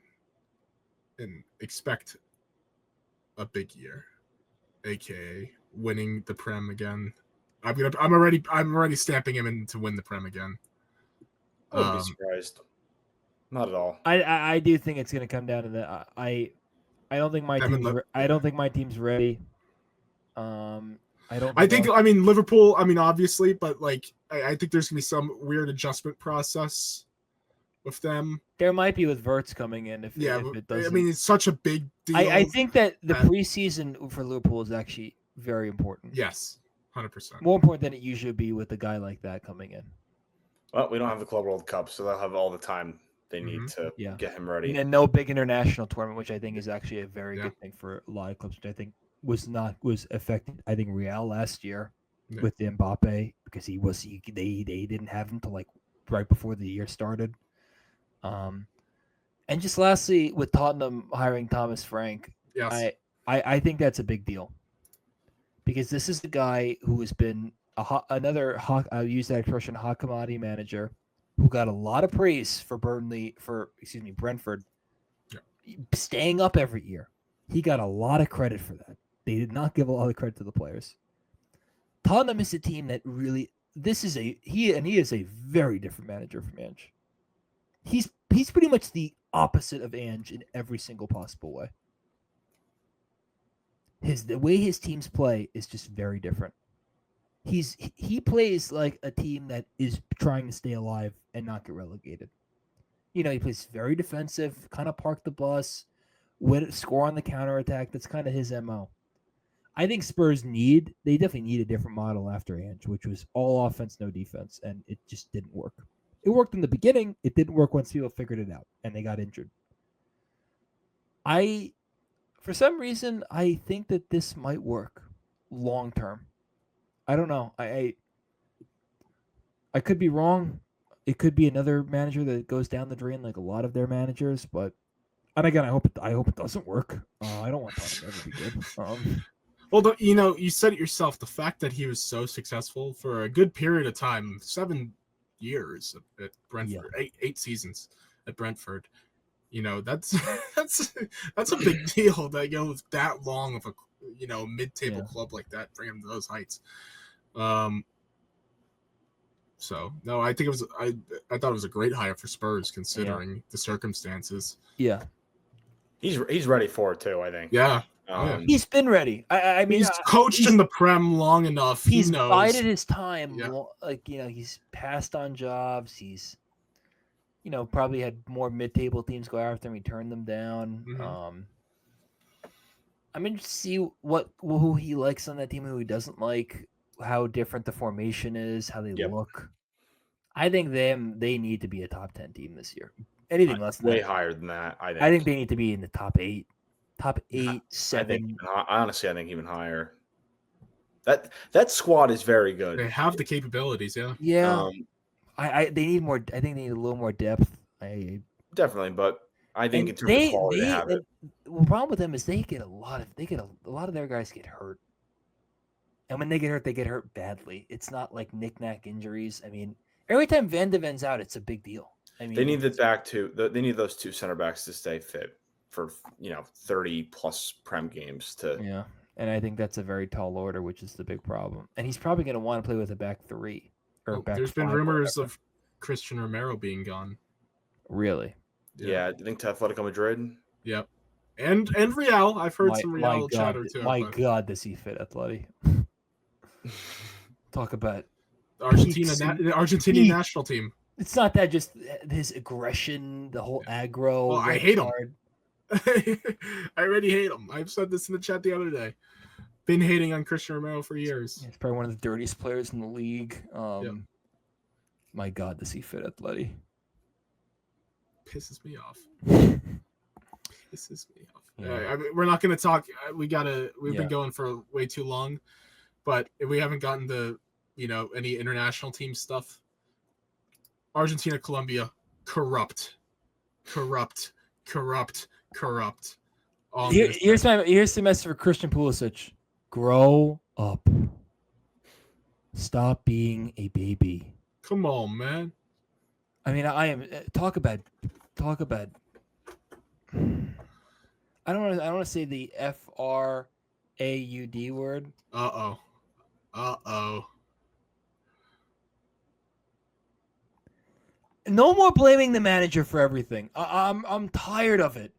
And expect a big year, aka winning the Prem again. I'm already stamping him in to win the Prem again. I wouldn't be surprised. Not at all. I do think it's going to come down to that. I don't think my team's ready. I think Liverpool. Obviously, but like I think there's gonna be some weird adjustment process with them. There might be with Wirtz coming in if it doesn't. It's such a big deal. I think that the preseason for Liverpool is actually very important. Yes, 100%. More important than it usually would be with a guy like that coming in. Well, we don't have the Club World Cup, so they'll have all the time they need to get him ready. And no big international tournament, which I think is actually a very good thing for a lot of clubs, which I think was affected. I think Real last year with Mbappe because they didn't have him till like right before the year started. And just lastly, with Tottenham hiring Thomas Frank, I think that's a big deal because this is the guy who has been I'll use that expression, hot commodity manager who got a lot of praise for Brentford staying up every year. He got a lot of credit for that. They did not give a lot of credit to the players. Tottenham is a team that really he is a very different manager from Ange. He's pretty much the opposite of Ange in every single possible way. The way his teams play is just very different. He plays like a team that is trying to stay alive and not get relegated. He plays very defensive, kind of park the bus, score on the counterattack. That's kind of his MO. I think Spurs they definitely need a different model after Ange, which was all offense, no defense, and it just didn't work. It worked in the beginning. It didn't work once people figured it out and they got injured. For some reason, I think that this might work long term. I don't know. I could be wrong. It could be another manager that goes down the drain like a lot of their managers, but and again, I hope it doesn't work. I don't want Tottenham to ever be good. Well, you said it yourself. The fact that he was so successful for a good period of time, 7 years at Brentford, 8 seasons at Brentford. That's that's a big deal that with that long of a mid-table club like that, bring him to those heights. So no, I think I thought it was a great hire for Spurs considering the circumstances. Yeah, he's ready for it too. I think. Yeah. He's been ready. I mean, he's coached in the Prem long enough. He's knows. bided his time. Yeah. He's passed on jobs. He's, probably had more mid-table teams go after him. He turned them down. Mm-hmm. I'm interested to see who he likes on that team, who he doesn't like, how different the formation is, how they look. I think they need to be a top 10 team this year. Anything less than way higher than that. I think they need to be in the top 8. Top 8, 7. Honestly, I think even higher. That squad is very good. They have the capabilities, yeah. Yeah. They need more. I think they need a little more depth. Definitely, but I think in terms of quality, they have it. The problem with them is they get a lot of their guys get hurt, and when they get hurt badly. It's not like knick-knack injuries. I mean, every time Van de Ven's out, it's a big deal. I mean, they need they need those 2 center backs to stay fit for 30 plus Prem games to. Yeah, and I think that's a very tall order, which is the big problem. And he's probably going to want to play with a back 3 or back. There's been rumors of Christian Romero being gone. Really? Yeah, I think to Atletico Madrid. Yep, and Real. I've heard some Real chatter too. My God, does he fit Atleti? Talk about Argentinian national team. It's not that, just his aggression, the whole aggro. Well, I hate him. I already hate him. I've said this in the chat the other day. Been hating on Christian Romero for years. He's probably one of the dirtiest players in the league. My God, does he fit Atleti? Pisses me off. Yeah. I mean, we're not going to talk. We've been going for way too long, but if we haven't gotten to any international team stuff. Argentina, Colombia, corrupt. Here's the message for Christian Pulisic: grow up. Stop being a baby. Come on, man. I mean, I am talk about. I don't want to say the FRAUD word. Uh oh. No more blaming the manager for everything. I'm tired of it.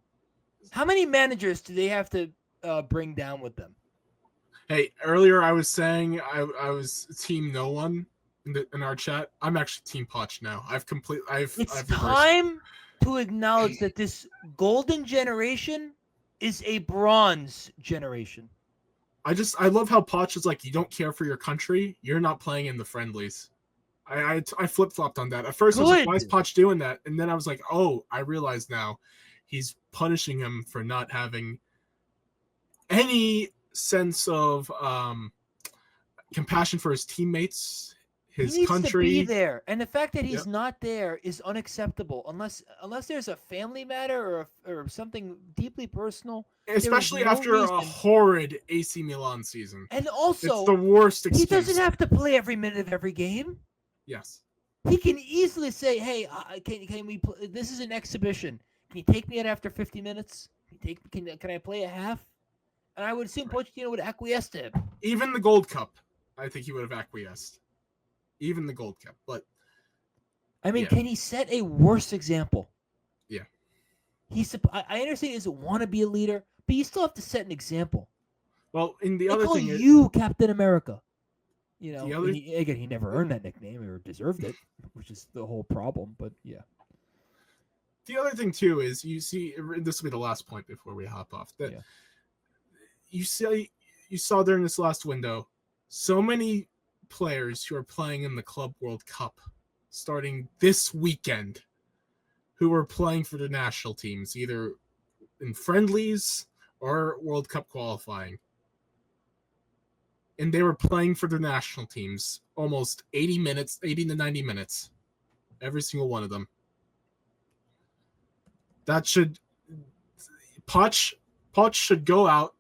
How many managers do they have to bring down with them? Hey, earlier I was saying I was team no one in our chat. I'm actually team Poch now. It's time to acknowledge that this golden generation is a bronze generation. I love how Poch is like, you don't care for your country, you're not playing in the friendlies. I flip-flopped on that. At first I was like, why is Poch doing that? And then I was like, oh, I realize now. He's punishing him for not having any sense of compassion for his teammates, his country. He needs to be there, and the fact that he's not there is unacceptable. Unless there's a family matter or something deeply personal. Especially after a horrid AC Milan season. And also, it's the worst excuse. He doesn't have to play every minute of every game. Yes. He can easily say, "Hey, can we play? This is an exhibition. Can you take me out after 50 minutes? Can I play a half?" And I would assume Pochettino would acquiesce to him. Even the Gold Cup, I think he would have acquiesced. Even the Gold Cup, but I mean, can he set a worse example? Yeah. I understand he doesn't want to be a leader, but you still have to set an example. Well, in the other thing, you Captain America. He never earned that nickname or deserved it, which is the whole problem. But yeah. The other thing too is, you see, this will be the last point before we hop off. That you you saw during this last window, so many players who are playing in the Club World Cup starting this weekend who are playing for the national teams, either in friendlies or World Cup qualifying. And they were playing for their national teams almost 80 to 90 minutes. Every single one of them. That should... Poch should go out,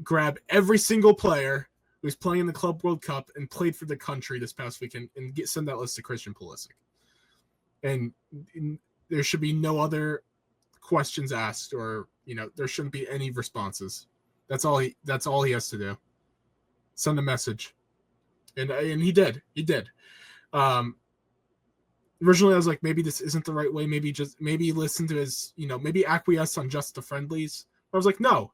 grab every single player who's playing in the Club World Cup and played for the country this past weekend and send that list to Christian Pulisic. And there should be no other questions asked, or there shouldn't be any responses. That's all he has to do. Send a message. And he did. Originally I was like, maybe this isn't the right way, maybe listen to his, maybe acquiesce on just the friendlies. But I was like, no.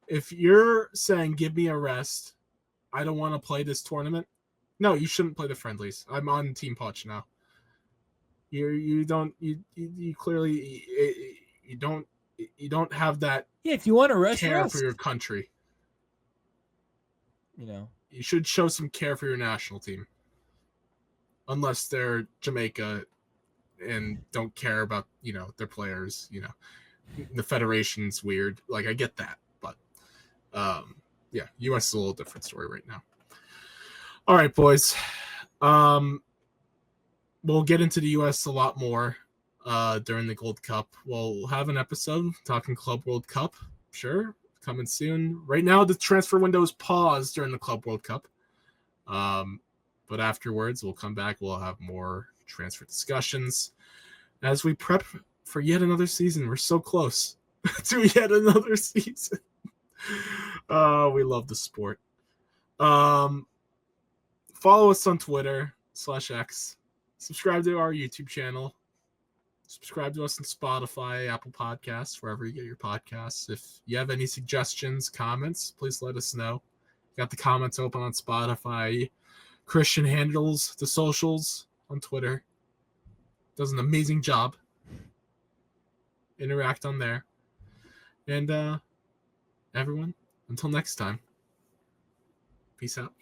If you're saying give me a rest, I don't want to play this tournament, no, you shouldn't play the friendlies. I'm on Team Poch now. You clearly you don't have that if you want to rest care for your country. You should show some care for your national team. Unless they're Jamaica and don't care about, their players, the federation's weird. Like, I get that, but yeah, US is a little different story right now. All right, boys. We'll get into the US a lot more during the Gold Cup. We'll have an episode talking Club World Cup, sure, coming soon. Right now, the transfer window is paused during the Club World Cup. But afterwards, we'll come back. We'll have more transfer discussions as we prep for yet another season. We're so close to yet another season. We love the sport. Follow us on Twitter /X. Subscribe to our YouTube channel. Subscribe to us on Spotify, Apple Podcasts, wherever you get your podcasts. If you have any suggestions, comments, please let us know. Got the comments open on Spotify. Christian handles the socials on Twitter. Does an amazing job. Interact on there. And everyone, until next time, peace out.